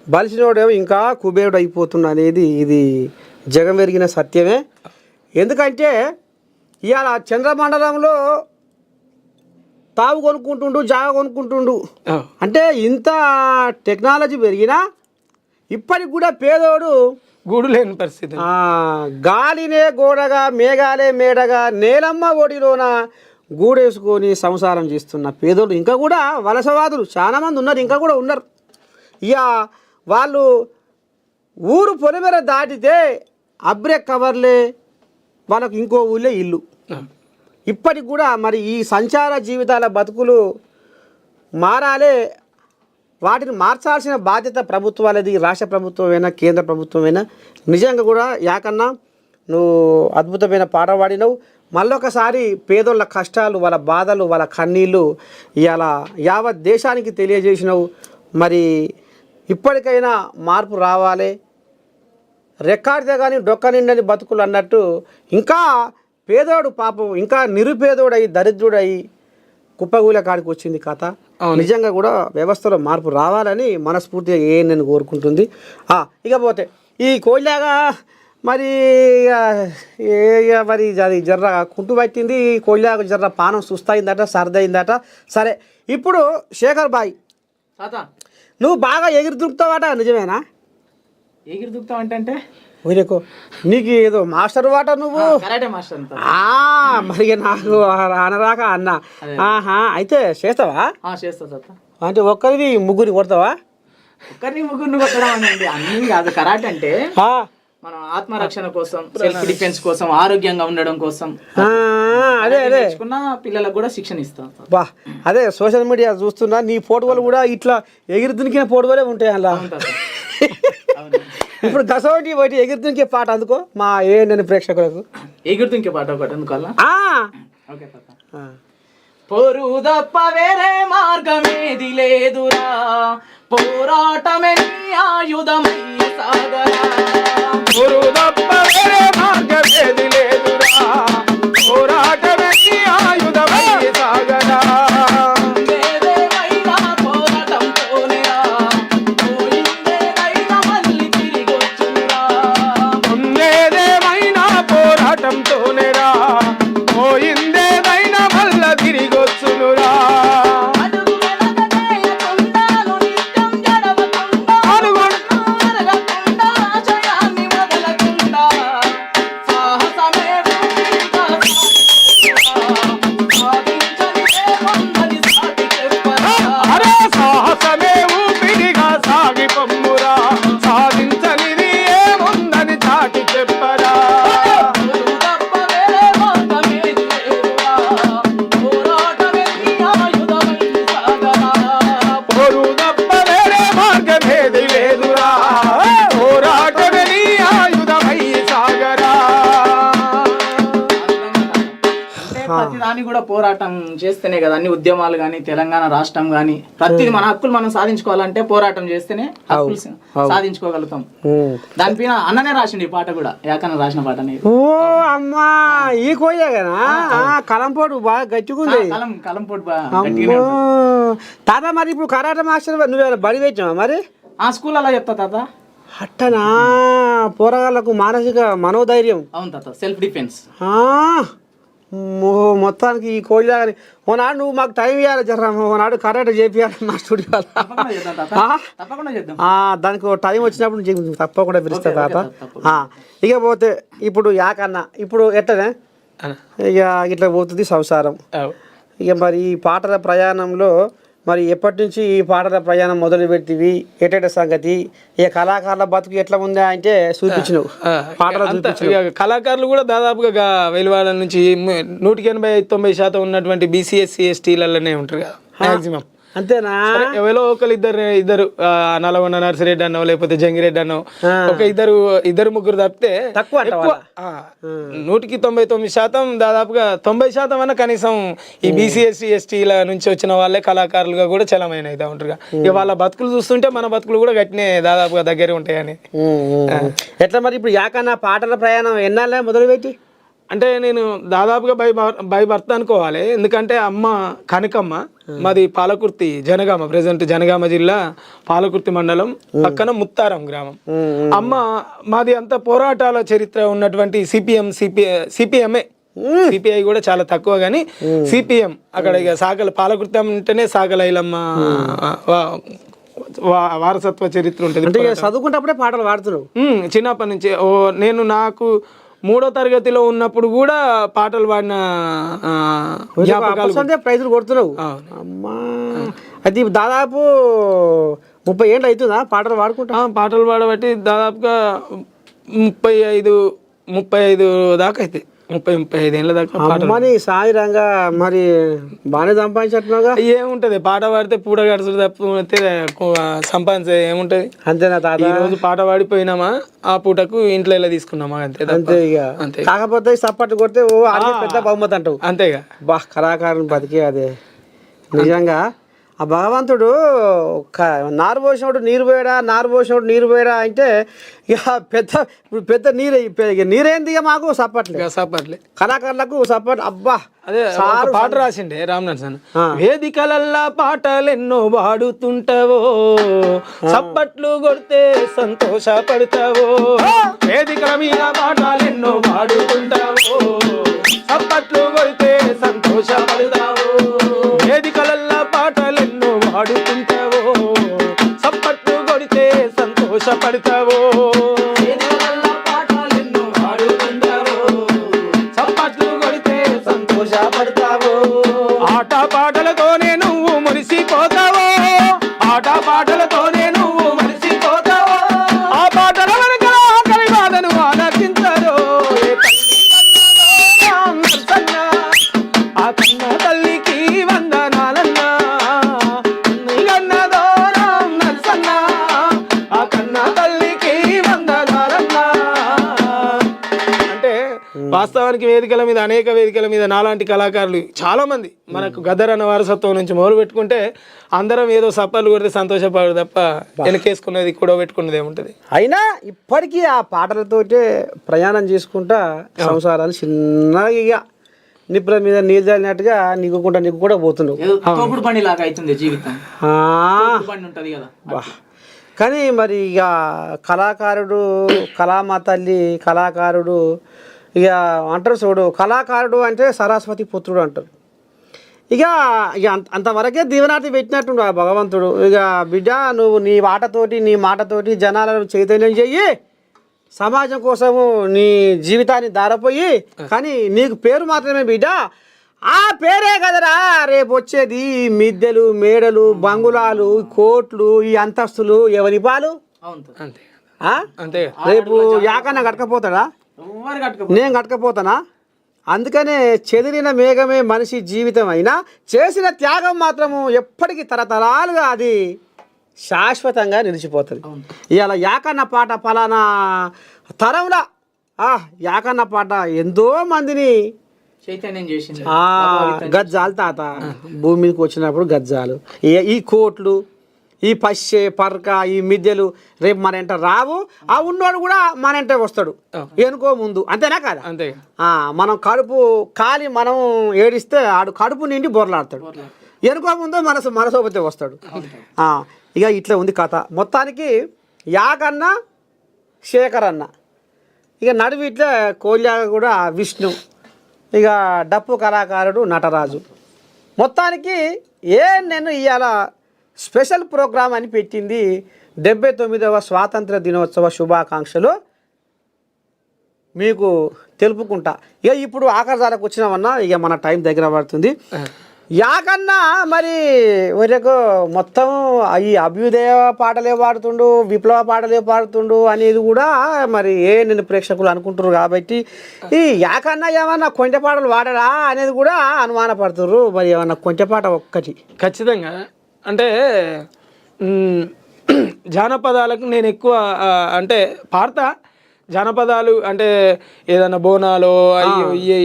బలిసినోడేమో ఇంకా కుబేరుడు అయిపోతుండు అనేది ఇది జగం పెరిగిన సత్యమే. ఎందుకంటే ఇవాళ చంద్రమండలంలో తావు కొనుక్కుంటుండు, జాగ కొనుక్కుంటుండు, అంటే ఇంత టెక్నాలజీ పెరిగినా ఇప్పటికి కూడా పేదోడు గూడు లేని పరిస్థితి. గాలినే గోడగా మేఘాలే మేడగా నేలమ్మ ఒడిలోన గూడేసుకొని సంసారం చేస్తున్న పేదోళ్ళు ఇంకా కూడా వలసవాదులు చాలామంది ఉన్నారు, ఇంకా కూడా ఉన్నారు. ఇక వాళ్ళు ఊరు పొలిమేర దాటితే అబ్రే కవర్లే వాళ్ళకు ఇంకో ఊళ్ళే ఇల్లు. ఇప్పటికి కూడా మరి ఈ సంచార జీవితాల బతుకులు మారాలే, వాటిని మార్చాల్సిన బాధ్యత ప్రభుత్వాలది, రాష్ట్ర ప్రభుత్వమైనా కేంద్ర ప్రభుత్వమైనా. నిజంగా కూడా యాకన్నా నువ్వు అద్భుతమైన పాట పాడినవు. మళ్ళొకసారి పేదోళ్ళ కష్టాలు, వాళ్ళ బాధలు, వాళ్ళ కన్నీళ్ళు ఇలా యావత్ దేశానికి తెలియజేసినావు. మరి ఇప్పటికైనా మార్పు రావాలి. రెక్కాడితే కానీ డొక్క నిండని బతుకులు అన్నట్టు ఇంకా పేదోడు పాపం ఇంకా నిరుపేదోడయి దరిద్రుడయి కుప్పగూల కాడికి వచ్చింది కథ. నిజంగా కూడా వ్యవస్థలో మార్పు రావాలని మనస్ఫూర్తిగా నేను కోరుకుంటుంది. ఇకపోతే ఈ కోయిలాగా మరి మరి అది జర్ర కుంటు పట్టింది, కోయిలాగా జర్ర పానం సుస్తయిందట, సర్దయిందట. సరే, ఇప్పుడు శేఖర్ బాయ్ తాత నువ్వు బాగా ఎగిరి దుక్కుతావట, నిజమేనా? ఎగిరి దుక్కుతావు అంటే ఊరేకో నీకు ఏదో మాస్టర్ వాట నువ్వు. కరాటే మాస్టర్ అంతా. మరి నాకు అనరాక అన్న. అయితే చేస్తావా? చేస్తా తాత. అంటే ఒక్కరిని ముగ్గురిని కొడతావా? ఒక్కరిని ముగ్గురిని కొట్టడం అనండి అన్నీ కాదు. కరాటే అంటే మనం ఆత్మరక్షణ కోసం, సెల్ఫ్ డిఫెన్స్ కోసం, ఆరోగ్యంగా ఉండడం కోసం అదే నేర్చుకున్న పిల్లలకు కూడా శిక్షణ ఇస్తాం. బా అదే సోషల్ మీడియా చూస్తున్నా, నీ ఫోటోలు కూడా ఇట్లా ఎగిరి దునికిన ఫోటోలే ఉంటాయి అలా. ఇప్పుడు గసోటి బయట ఎగిరి దునికే పాట అందుకో మా ఏంటని ప్రేక్షకులకు. ఎగిరి దునికే పాట ఒకటి అందుకోవాలా? ఓకే తాత. పోరు తప్ప వేరే మార్గమేది లేదురా, పోరాటమే నీ ఆయుధమయ్య సాగరా. పోరు తప్ప వేరే మార్గమేది లేదురా, పోరాటమే నీ ఆయుధమయ్య సాగరా. ఏదేమైనా పోరాటంతోనేరా, పోయిందేదైనా మళ్ళీ తిరిగొచ్చునురా. ఏదేమైనా పోరాటంతోనేరా, పోయిందేదైనా మళ్ళా తిరిగొచ్చునురా. అడుగు వెనకకేయకుండాను, నిత్యం జడవకుండా, అరగకుండా, జయాన్ని వదలకుండా, సాహసమే ఊపిరిగా సాగించనిదే పొందని సాటి చెప్పరా. అరే సాహసమే ఊపిరిగా సాగి పొమ్మురా, సాధించనిది ఏముందని చాటి చెప్పరా. పోరు తప్ప వేరే మార్గమేది లేదురా, పోరాటమే నీ ఆయుధమై సాగరా. పోరు తప్ప వేరే మార్గమేది లేదురా, పోరాటమే నీ ఆయుధమై సాగరా. అంటే ప్రతి దాన్ని కూడా పోరాటం చేస్తేనే కదా అన్ని ఉద్యమాలు కానీ, తెలంగాణ రాష్ట్రం కానీ, ప్రతిది మన హక్కులు మనం సాధించుకోవాలంటే పోరాటం చేస్తేనే హక్కులు సాధించుకోగలుగుతాం. దానిపైన అన్ననే రాసిండు ఈ పాట కూడా, ఏకన్న రాసిన పాట అనేది. ఓ అమ్మా, ఈ కోయగానా కలంపోటు బాగా గట్టిగుంది. కలంపోటు అమ్మో తాత, మరి ఇప్పుడు కరాటే మాస్టర్ నువ్వేమైనా బడి పెట్టావా మరి? ఆ స్కూల్ అలా చెప్తా తాత. అట్టనా, పోరగాళ్ళకు మానసిక మనోధైర్యం. అవును తాత, సెల్ఫ్ డిఫెన్స్. మొత్తానికి ఈ కోయిలాగాని ఓనాడు నువ్వు మాకు టైం ఇవ్వాలి జర, ఓనాడు కరాటే చేపియాలి మా స్టూడియో. తప్పకుండా చేద్దాం. దానికి ఒక టైం వచ్చినప్పుడు నీకు తప్పకుండా పిలుస్తా తాత. ఇకపోతే ఇప్పుడు యాకన్నా ఇప్పుడు ఎట్లనే ఇక ఇట్లా పోతుంది సంసారం. ఇక మరి ఈ పాటల ప్రయాణంలో మరి ఎప్పటి నుంచి ఈ పాటల ప్రయాణం మొదలు పెట్టివి, ఎటెట సంగతి, ఇక కళాకారుల బతుకు ఎట్లా ఉందా అంటే చూపించినవు పాటలు చూపించినవు. కళాకారులు కూడా దాదాపుగా వెలువాడ నుంచి 180-90% ఉన్నటువంటి BCSC STలలోనే ఉంటారు కదా మ్యాక్సిమం. అంతేనా? ఎవరో ఒకరు ఇద్దరు నల్గొండ నర్సిరెడ్డి అన్నో లేకపోతే జంగిరెడ్డి అన్నో ఒక ఇద్దరు ముగ్గురు తప్పితే తక్కువ 100-99% దాదాపుగా 90% అన్న కనీసం ఈ BCSC STల నుంచి వచ్చిన వాళ్ళే కళాకారులుగా కూడా చలమైన అయితే ఉంటారు. ఇక వాళ్ళ బతుకులు చూస్తుంటే మన బతుకులు కూడా గట్టినే దాదాపుగా దగ్గరే ఉంటాయని. ఎట్లా మరి ఇప్పుడు యాకన్నా పాటల ప్రయాణం ఎన్నాళ్ళే మొదలుపెట్టి? అంటే నేను దాదాపుగా బై భర్త అనుకోవాలి. ఎందుకంటే అమ్మ కనకమ్మ, మాది పాలకుర్తి జనగామ, ప్రెసెంట్ జనగామ జిల్లా పాలకుర్తి మండలం పక్కన ముత్తారం గ్రామం. అమ్మ మాది అంత పోరాటాల చరిత్ర ఉన్నటువంటి సిపిఎంఏ, సిపిఐ కూడా చాలా తక్కువ కానీ సిపిఎం అక్కడ ఇక సాగల పాలకుర్తి అంటేనే సాగల ఐలమ్మ వారసత్వ చరిత్ర ఉంటుంది. చదువుకుంటే పాటలు పాడుతున్నావు? చిన్నప్పటి నుంచి నేను నాకు 3వ తరగతిలో ఉన్నప్పుడు కూడా పాటలు పాడిన ప్రైజులు కొడుతున్నావు. అమ్మా, అది దాదాపు 30 ఏళ్ళు అవుతుందా పాటలు పాడుకుంటా? పాటలు పాడబట్టి దాదాపుగా 35 దాకా అయితే. 30-35 ఏళ్ళ దాకా పాట అమ్మని సాయిరంగా మరి బాగానే సంపాదించట్టున్నావుగా. ఏముంటది పాట పాడితే పూట గడుచుడు తప్పితే సంపాదించే ఏముంటది. అంతేనా తాత? ఈ రోజు పాట పాడిపోయినామా ఆ పూటకు ఇంట్లో ఇలా తీసుకున్నామా అంతే తప్ప. అంతే ఇక. అంతే. కాకపోతే సప్పట్టు కొడితే ఓ అదే పెద్ద బహుమతి అంటావు. అంతేగా. బా కళాకారుని బతికే అదే నిజంగా. ఆ భగవంతుడు నారు పోసినప్పుడు నీరు పోయాడా, నారు పోసినప్పుడు నీరు పోయాడా అంటే ఇక పెద్ద నీరేంది ఇక మాకు సప్పట్లే. సప్పట్లే కళాకారులకు సప్పట్. అబ్బా అదే ఒక పాట రాసిండే రామనరసన్. వేదికలల్లా పాటలెన్నో పాడుతుంటావో, సప్పట్లు కొడితే సంతోషపడతావో. వేదికల మీద పాటలెన్నో పాడుతుంటావో, సప్పట్లు కొడితే సంతోషపడతావో. వేదికలల్లా పాటలెన్నో పాడుతుంటావో, సప్పట్లు కొడితే సంతోషపడతావో. ఆట పాటలతోనే నువ్వు మురిసిపోతావో, ఆట పాటలతోనే నువ్వు మురిసిపోతావో. ఆ పాటల వెనుక ఆకలి బాధను ఆలకించరు. ఆ కన్న తల్లికి వందనాలన్నా, నీగన్నదో రామ్ నరసన్నా. ఆ కన్న తల్లికి వందనాలన్నా. అంటే వాస్తవానికి వేదికల మీద, అనేక వేదికల మీద నాలాంటి కళాకారులు చాలా మంది మనకు గద్దర్ అన్న వారసత్వం నుంచి మొదలు పెట్టుకుంటే అందరం ఏదో సప్పలు కొడితే సంతోషపడు తప్ప వెనకేసుకున్నది కూడా పెట్టుకున్నది ఏముంటది. అయినా ఇప్పటికీ ఆ పాటలతోటే ప్రయాణం చేసుకుంటా సంసారాలు చిన్నగా ఇక నిప్పుల మీద నీళ్ళు చల్లినట్టుగా నీకు కూడా పోతుండవు. తోపుడు బండి లాగా అవుతుంది జీవితం. బండి ఉంటది కదా. కానీ మరి ఇక కళాకారుడు, కళామా తల్లి కళాకారుడు ఇక అంటారు చూడు, కళాకారుడు అంటే సరస్వతి పుత్రుడు అంటారు. ఇక అంతవరకే దీవెనార్థి పెట్టినట్టుండు ఆ భగవంతుడు. ఇక బిడ్డ నువ్వు నీ మాటతోటి జనాలను చైతన్యం చెయ్యి, సమాజం కోసము నీ జీవితాన్ని దారపోయి. కానీ నీకు పేరు మాత్రమే బిడ్డ, ఆ పేరే కదరా రేపు వచ్చేది. మిద్దెలు, మేడలు, బంగుళాలు, కోట్లు, ఈ అంతస్తులు ఎవరి పాలు? అంతే. రేపు యాకన్నా కట్టకపోతాడా? నేను కట్టకపోతానా? అందుకనే చెదిరిన మేఘమే మనిషి జీవితం అయినా చేసిన త్యాగం మాత్రము ఎప్పటికీ తరతరాలుగా అది శాశ్వతంగా నిలిచిపోతుంది. ఇవాళ యాకన్న పాట ఫలానా తరంలో యాకన్న పాట ఎంతో మందిని చైతన్యం చేసింది. గజ్జాలు తాత భూమి మీదకి వచ్చినప్పుడు గజ్జాలు, ఈ కోట్లు, ఈ పశ్చే పర్క, ఈ మిద్దెలు రేపు మన ఎంట రావు. ఆ ఉన్నోడు కూడా మన ఎంటే వస్తాడు ఎనుకో ముందు. అంతేనా కదా? అంతే. మనం కడుపు కాలి మనం ఏడిస్తే ఆడు కడుపు నిండి బొరలాడతాడు. ఎనుకో ముందు మనసోపతే వస్తాడు. ఇక ఇట్లా ఉంది కథ మొత్తానికి. యాకన్న, శేఖర్ అన్న, ఇక నడువి ఇట్లా కోల్యాగ కూడా విష్ణు, ఇక డప్పు కళాకారుడు నటరాజు. మొత్తానికి నేను ఇవాళ స్పెషల్ ప్రోగ్రాం అని పెట్టింది 79వ స్వాతంత్ర దినోత్సవ శుభాకాంక్షలు మీకు తెలుపుకుంటా. ఇక ఇప్పుడు ఆఖరిదారకు వచ్చినామన్నా, ఇక మన టైం దగ్గర పడుతుంది. యాకన్నా మరి వరకు మొత్తం ఈ అభ్యుదయ పాటలే పాడుతుండు, విప్లవ పాటలే పాడుతుండు అనేది కూడా మరి నేను ప్రేక్షకులు అనుకుంటున్నారు. కాబట్టి ఈ యాకన్నా ఏమన్నా కొంచె పాటలు పాడరా అనేది కూడా అనుమానపడుతున్నారు. మరి ఏమన్నా కొంచె పాట ఒక్కటి ఖచ్చితంగా. అంటే జానపదాలకు నేను ఎక్కువ అంటే పాడతా. జానపదాలు అంటే ఏదైనా బోనాలు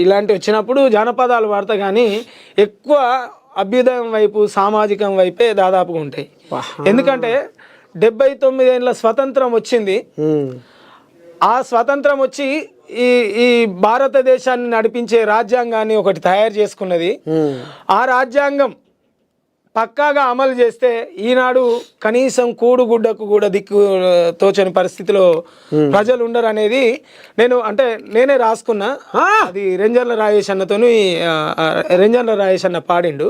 ఇలాంటివి వచ్చినప్పుడు జానపదాలు పాడతా, కానీ ఎక్కువ అభ్యుదయం వైపు, సామాజికం వైపే దాదాపుగా ఉంటాయి. ఎందుకంటే 79 ఏళ్ళ స్వతంత్రం వచ్చింది. ఆ స్వతంత్రం వచ్చి ఈ భారతదేశాన్ని నడిపించే రాజ్యాంగాన్ని ఒకటి తయారు చేసుకున్నది. ఆ రాజ్యాంగం పక్కాగా అమలు చేస్తే ఈనాడు కనీసం కూడుగుడ్డకు కూడా దిక్కు తోచని పరిస్థితిలో ప్రజలు ఉండరు అనేది నేనే రాసుకున్నా. అది రెంజర్ల రాజేష్ అన్నతోని రాజేష్ అన్న పాడిండు.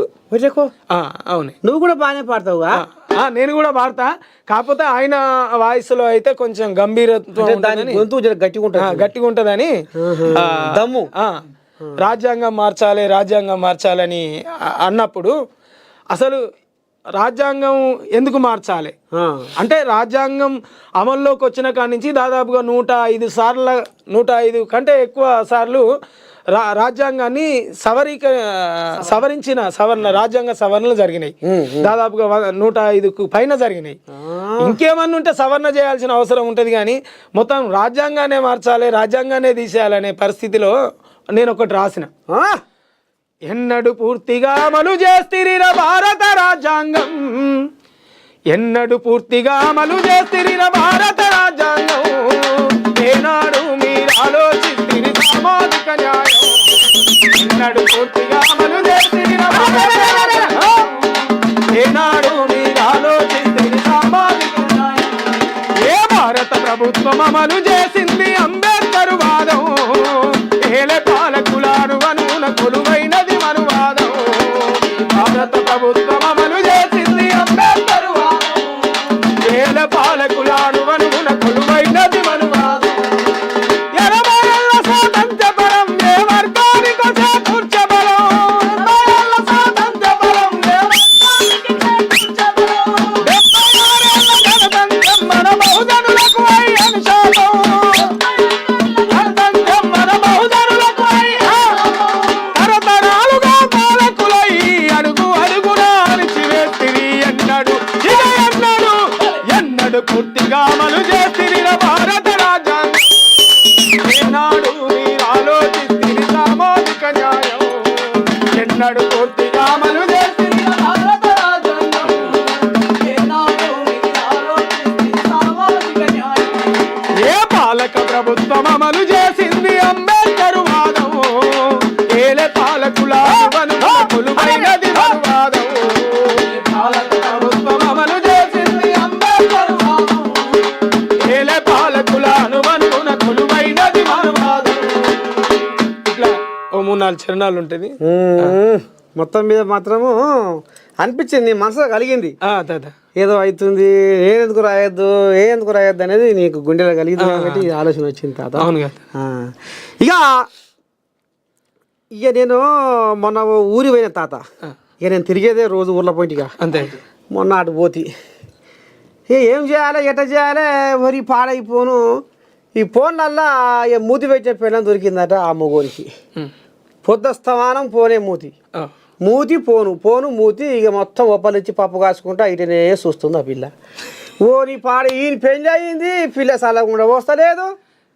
అవును, నువ్వు కూడా బాగానే పాడతావుగా? నేను కూడా పాడతా. కాకపోతే ఆయన వాయిస్ లో అయితే కొంచెం గంభీరత్వం, గట్టిగా ఉంటదని దమ్ము. రాజ్యాంగం మార్చాలని అన్నప్పుడు అసలు రాజ్యాంగం ఎందుకు మార్చాలి అంటే, రాజ్యాంగం అమల్లోకి వచ్చిన కాడి నుంచి దాదాపుగా 105 కంటే ఎక్కువ సార్లు రాజ్యాంగాన్ని రాజ్యాంగ సవరణలు జరిగినాయి. దాదాపుగా 105కు పైన జరిగినాయి. ఇంకేమన్నా ఉంటే సవరణ చేయాల్సిన అవసరం ఉంటుంది, కానీ మొత్తం రాజ్యాంగానే మార్చాలి, రాజ్యాంగానే తీసేయాలనే పరిస్థితిలో నేను ఒకటి రాసిన. ఎన్నడు పూర్తిగా అమలు చేస్తిరిర భారత రాజ్యాంగం, ఎన్నడు పూర్తిగా అమలు చేస్తిరిర భారత రాజ్యాంగం, ఏనాడు మీరు ఆలోచిస్తిరి సామాజిక న్యాయం, ఎన్నడు పూర్తిగా అమలు చేస్తిరిర భారత రాజ్యాంగం, ఏనాడు మీరు ఆలోచిస్తిరి సామాజిక న్యాయం. ఏ భారత ప్రభుత్వం అమలు చేసింది అంబేద్కర్ వాదం, ఏలే పాలకులాను అనున కొలువైనది మనువాదం. భారత ప్రభుత్వం అమలు చేసింది అంబేద్కర్ వాదం, ఏలే పాలకులాను అనున కొలువైనది మనువాదం. 80 ఏళ్ల స్వాతంత్ర్య పరం ఏ వర్గానికో చేకూర్చే బలం, 80 ఏళ్ల స్వాతంత్ర్య పరం ఏ వర్గానికి చేకూర్చే బలం, 76 ఏళ్ల గణతంత్రం మన బహుజనులకు అయ్యను శాపం, గణతంత్రం మన బహుజనులకు అయ్యను తరతరాలుగా పాలకులై అడుగు అడుగున అణిచివేస్తిరి. ఎన్నడు ఇక ఎన్నడు పూర్తిగా అమలు చేస్తిరిన భారత రాజ్యాంగం, ఏనాడు మీరు ఆలోచిస్తిరి సామాజిక న్యాయం, ఎన్నడు పూర్తిగా అమలు చేస్తిరిన భారత రాజ్యాంగం, ఏనాడు మీరు ఆలోచిస్తిరి సామాజిక న్యాయం. ఏ పాలక ప్రభుత్వం అమలు చేసింది అంబేద్కర్ వాదం, ఏలే పాలకుల కొలువైనది మనువాదం. పాలక ప్రభుత్వం అమలు చేసింది అంబేద్కర్ వాదం, ఏలే పాలకుల అనుమనున కొలువైనది మనువాదం. ఇట్లా ఓ 3-4 చరణాలు ఉంటుంది. మొత్తం మీద మాత్రము అనిపించింది, మనసులో కలిగింది తాత. ఏదో అవుతుంది, ఎందుకు రాయొద్దు అనేది నీకు గుండెలో కలిగింది కాబట్టి ఈ ఆలోచన వచ్చింది తాత. అవును కదా. ఇక నేను మొన్న ఊరి పోయిన తాత. ఇక నేను తిరిగేదే రోజు ఊర్లో పోయిగా. అంతే. మొన్న అటు పోతి ఏం చేయాలి ఎట్ట చేయాలి వరి పాడైపోను. ఈ ఫోన్లల్లా ఇక మూతి పెట్టే పెళ్ళం దొరికిందట ఆ మొగోనికి. పొద్దుస్తమానం పోనే మూతి పోను మూతి ఇక మొత్తం ఒప్పలిచ్చి పప్పు కాసుకుంటా ఇటనే చూస్తుంది ఆ పిల్ల. ఓని పాడ ఈయన పెళ్ళి అయింది, పిల్ల సలగకుండా వస్తలేదు,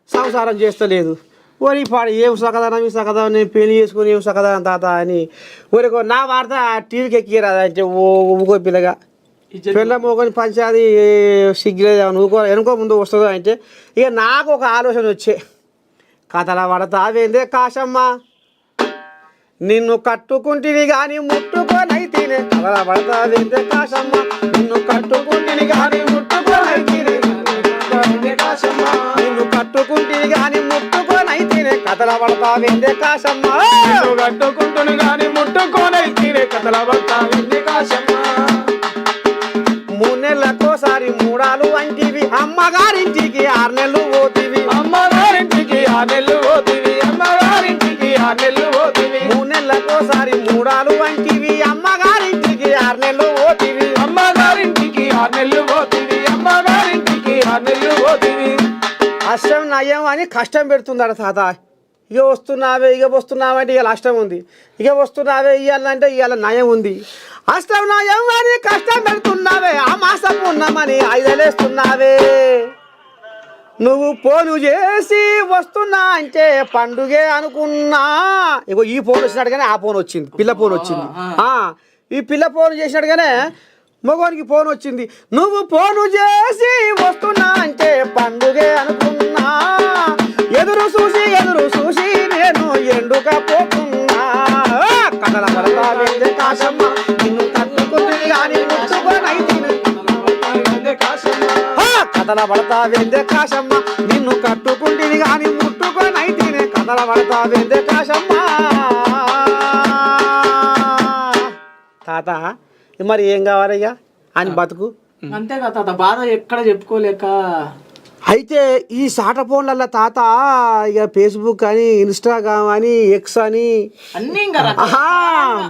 సంసారం చేస్తలేదు. ఓరి పాడు ఏం సకదానం ఈ సకదానం, నేను పెళ్లి చేసుకుని ఏం సకదానం తాత అని ఊరికో నా వార్త టీవీకి ఎక్కిరాదా అంటే ఊకో పిల్లగా పిల్ల మోకొని పంచాది సిగ్గులేదు ఊకో వెనుకో ముందు వస్తుందో అంటే ఇక నాకు ఒక ఆలోచన వచ్చే కథల పడతావేందే కాశమ్మ, నిన్ను కట్టుకుంటిని కానీ ముట్టుకోనైతేనే. కథల పడతావేందే కాశమ్మ, నిన్ను కట్టుకుంటిని కానీ ముట్టుకోనైతేనే, కాశమ్మ నిన్ను కట్టుకుంటిని కానీ ముట్టుకోనైతేనే. కథల పడతావేందే కాశమ్మ, నిన్ను కట్టుకుంటుని కానీ ముట్టుకోనైతేనే. కథల పడతావేందే కాశమ్మ. 3 నెలలకోసారి మూడాలు వంటివి, అమ్మగారింటికి 6 నెలలు పోతివి, అమ్మగారింటికి 6 నెలలు పోతివి, అమ్మగారింటికి 6 నెలలు పోతివి. 3 నెలలకోసారి మూడాలు వంటివి, అమ్మగారింటికి 6 నెలలు పోతివి, అమ్మగారింటికి 6 నెలలు పోతివి, అమ్మగారింటికి 6 నెలలు పోతివి. అష్టం నయం అని కష్టం పెడుతుందట తాత. ఇక వస్తున్నావంటే ఇవాళ అష్టం ఉంది, ఇక వస్తున్నావే ఇవ్వాలంటే ఇవాళ నయం ఉంది. అష్టం నయం అని కష్టం పెడుతున్నావే, ఆ మాసం ఉన్నామని ఐదలేస్తున్నావే. నువ్వు ఫోను చేసి వస్తున్నా అంటే పండుగే అనుకున్నా. ఇగో ఈ ఫోన్ వచ్చినట్టుగానే ఆ ఫోన్ వచ్చింది, పిల్ల ఫోన్ వచ్చింది. ఈ పిల్ల ఫోన్ చేసినట్టుగానే మగవానికి ఫోన్ వచ్చింది. నువ్వు ఫోను చేసి వస్తున్నా అంటే పండుగే అనుకున్నా, ఎదురు చూసి నేను ఎండుకపోతున్నా. కథల పడతావేందే కాశమ్మ, నిన్ను కట్టుకుంటుంది కానీ ముట్టుకోనైతేనే. కథల పడతావేందే కాశమ్మ, నిన్ను కట్టుకుంటుంది కానీ ముట్టుకోనైతేనే. కథల పడతావేందే కాశమ్మ. తాత మరి ఏం కావాలయ్యా అని బతుకు అంతే కదా తాత, బాధ ఎక్కడ చెప్పుకోలేక. అయితే ఈ సాట ఫోన్ల తాత ఇక ఫేస్బుక్ అని ఇన్స్టాగ్రామ్ అని ఎక్స్ అని అన్ని ఇంకా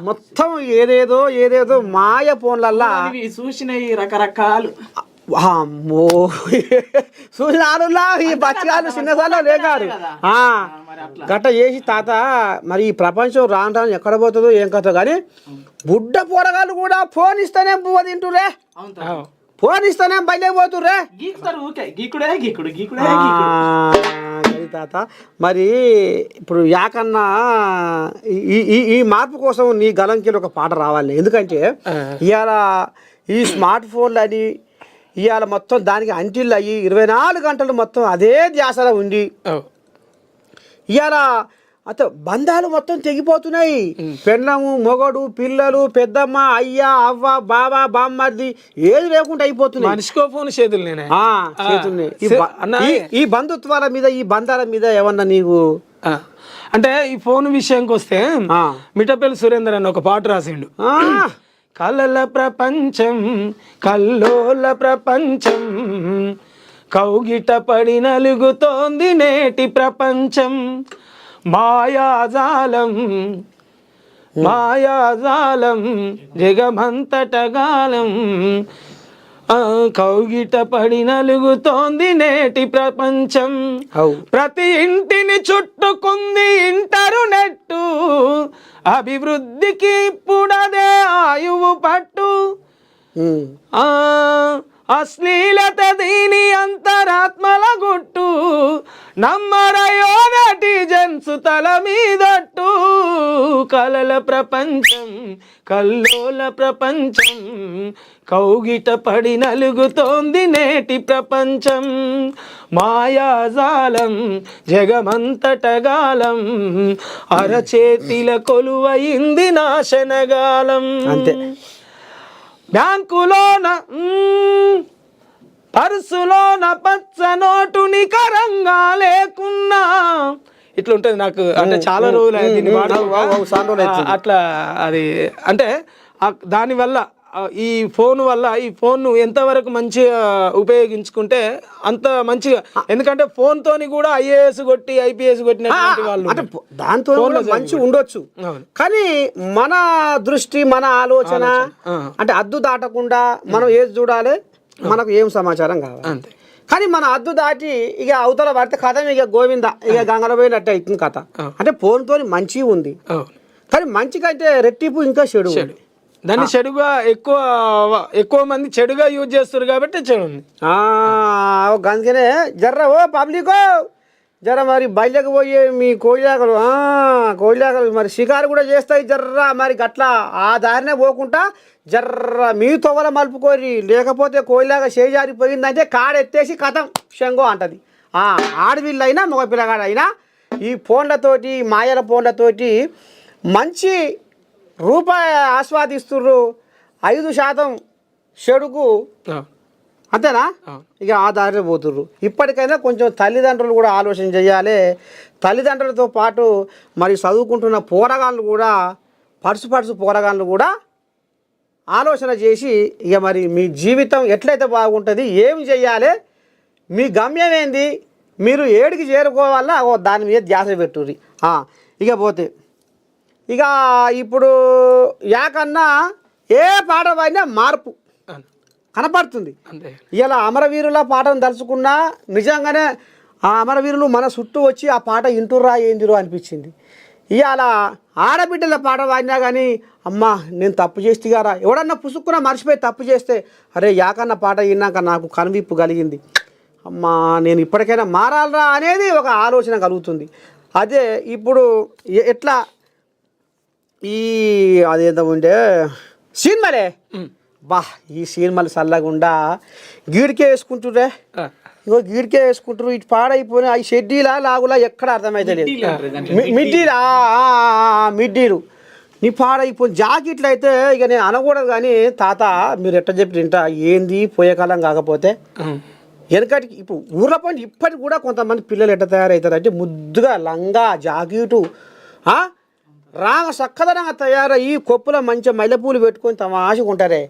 మొత్తం ఏదేదో మాయ ఫోన్లల్లా చూసినవి రకరకాలు. అమ్మో చూసినారులా ఈ బచ్చగాళ్ళు చిన్నసార్లు లేకారు మరి అట్లా గట్ట చేసి తాత మరి ఈ ప్రపంచం రాను రాను ఎక్కడ పోతుందో ఏం కథో కానీ బుడ్డ పోరగాళ్ళు కూడా ఫోన్ ఇస్తేనే పువ్వు తింటురే, అవును తాత. ఫోన్ ఇస్తేనే బయటకు పోతుర్రే. గీకుతారు ఊకే గీకుడే గీకుడు గీకుడే ఆ, గీకుడు. అది తాత మరి ఇప్పుడు యాకన్నా ఈ మార్పు కోసం నీ గలంకి ఒక పాట రావాలి. ఎందుకంటే ఇవాళ ఈ స్మార్ట్ ఫోన్లు అని ఇవాళ మొత్తం దానికి అంటిళ్ళు అయ్యి 24 గంటలు మొత్తం అదే ధ్యాసలో ఉండి ఇవాళ అత బంధాలు మొత్తం తెగిపోతున్నాయి. పెళ్ళము మొగడు పిల్లలు పెద్దమ్మ అయ్య అవ్వ బాబా బామ్మర్ది ఏది లేకుండా అయిపోతున్నాయి. మనిషికో ఫోన్ చేతులు నేనే చేతున్నాయి. ఈ బంధుత్వాల మీద ఈ బంధాల మీద ఏమన్నా నీకు అంటే ఈ ఫోన్ విషయానికి వస్తే మిఠపల్లి సురేందర్ అని ఒక పాట రాసిండు. కలల ప్రపంచం కల్లోల ప్రపంచం కౌగిట పడి నలుగుతోంది నేటి ప్రపంచం మాయాజాలం మాయాజాలం జగమంతటగాలం కౌగిట పడి నలుగుతోంది నేటి ప్రపంచం. ప్రతి ఇంటిని చుట్టుకుంది ఇంటర్నెట్టు అభివృద్ధికి ఇప్పుడదే ఆయువు పట్టు. అశ్లీలత దీని అంతరాత్మల గుట్టు నమ్మరయో నెటిజన్స్ తల మీదట్టు. కలల ప్రపంచం కల్లోల ప్రపంచం కౌగిట పడి నలుగుతోంది నేటి ప్రపంచం మాయాజాలం జగమంతటగాలం అరచేతిల కొలువయింది నాశనగాలం. అంతే బ్యాంకులోన పర్సులోన పచ్చ నోటు నికరంగా లేకున్నా ఇట్లా ఉంటుంది నాకు. అంటే చాలా రోజులు దీన్ని అట్లా అది అంటే దానివల్ల ఈ ఫోన్ వల్ల ఈ ఫోన్ మంచిగా మంచిగా ఉపయోగించుకుంటే అంత మంచిగా. ఎందుకంటే ఫోన్ తోని కూడా ఐఏఎస్ కొట్టి ఐపీఎస్ కొట్టినటువంటి వాళ్ళు దాంతో మంచి ఉండొచ్చు. కానీ మన దృష్టి మన ఆలోచన అంటే అద్దు దాటకుండా మనం ఏది చూడాలి, మనకు ఏం సమాచారం కావాలి అంతే. కానీ మన అద్దు దాటి ఇక అవతల పడితే కథ ఇక గోవింద ఇక గంగల పోయినట్టు అవుతుంది కథ. అంటే ఫోన్ తోని మంచి ఉంది కానీ మంచి కంటే రెట్టింపు ఇంకా చెడు. దాన్ని చెడుగా ఎక్కువ మంది చెడుగా యూజ్ చేస్తారు కాబట్టి చెడు ఉంది. అందుకనే జర్ర ఓ పబ్లికో జర మరి బయటకు పోయి మీ కోయిలాకలు మరి షికారు కూడా చేస్తాయి జర్ర మరి గట్లా ఆ దారినే పోకుండా జర్ర మీ తొవల మలుపుకోరి. లేకపోతే కోయిలాగా చేజారిపోయిందంటే కాడెత్తేసి కథం శంగో అంటది. ఆడపిల్లైనా మగ పిల్లగాడైనా ఈ ఫోన్లతోటి మాయల ఫోన్లతోటి మంచి రూపాయి ఆస్వాదిస్తుర్రు, 5% చెడుకు అంతేనా ఇక ఆ దారిలో పోతుర్రు. ఇప్పటికైనా కొంచెం తల్లిదండ్రులు కూడా ఆలోచన చేయాలి. తల్లిదండ్రులతో పాటు మరి చదువుకుంటున్న పోరగాళ్ళు కూడా పరుసు పోరగాళ్ళు కూడా ఆలోచన చేసి ఇక మరి మీ జీవితం ఎట్లయితే బాగుంటుంది, ఏం చెయ్యాలి, మీ గమ్యం ఏంది, మీరు ఏడికి చేరుకోవాలా దాని మీద ధ్యాస పెట్టుర్రి. ఇక పోతే ఇక ఇప్పుడు యాకన్నా ఏ పాట పాడినా మార్పు కనపడుతుంది. ఇలా అమరవీరుల పాటను తలుచుకున్నా నిజంగానే ఆ అమరవీరులు మన చుట్టూ వచ్చి ఆ పాట ఇంటుర్రా ఏందిరో అనిపించింది. ఇవాళ ఆడబిడ్డల పాట పాడినా కానీ అమ్మా నేను తప్పు చేస్తే గారా ఎవడన్నా పుసుక్కున మర్చిపోయి తప్పు చేస్తే అరే యాకన్న పాట విన్నాక నాకు కనువిప్పు కలిగింది, అమ్మా నేను ఇప్పటికైనా మారాలరా అనేది ఒక ఆలోచన కలుగుతుంది. అదే ఇప్పుడు ఎట్లా ఈ అదేంత ఉండే సినిమాలే బా ఈ సినిమాలు చల్లగుండా గీడికే వేసుకుంటుర్రే, ఇగో గీడికే వేసుకుంటారు. ఇటు పాడైపోయినా అవి షెడ్డీలా లాగులా ఎక్కడ అర్థమైతే లేదు. మిడ్డీలు నీ పాడైపోయి జాకెట్లు అయితే ఇక నేను అనకూడదు. కానీ తాత మీరు ఎట్లా చెప్పి తింటా ఏంది పోయే కాలం కాకపోతే వెనకటికి ఇప్పుడు ఊర్ల పని ఇప్పటికి కూడా కొంతమంది పిల్లలు ఎట్లా తయారవుతారంటే ముద్దుగా లంగా జాకెటు చక్కదనంగా తయారయ్యి కొప్పుల మంచి మల్లెపూలు పెట్టుకొని తమాషగా ఉంటారే.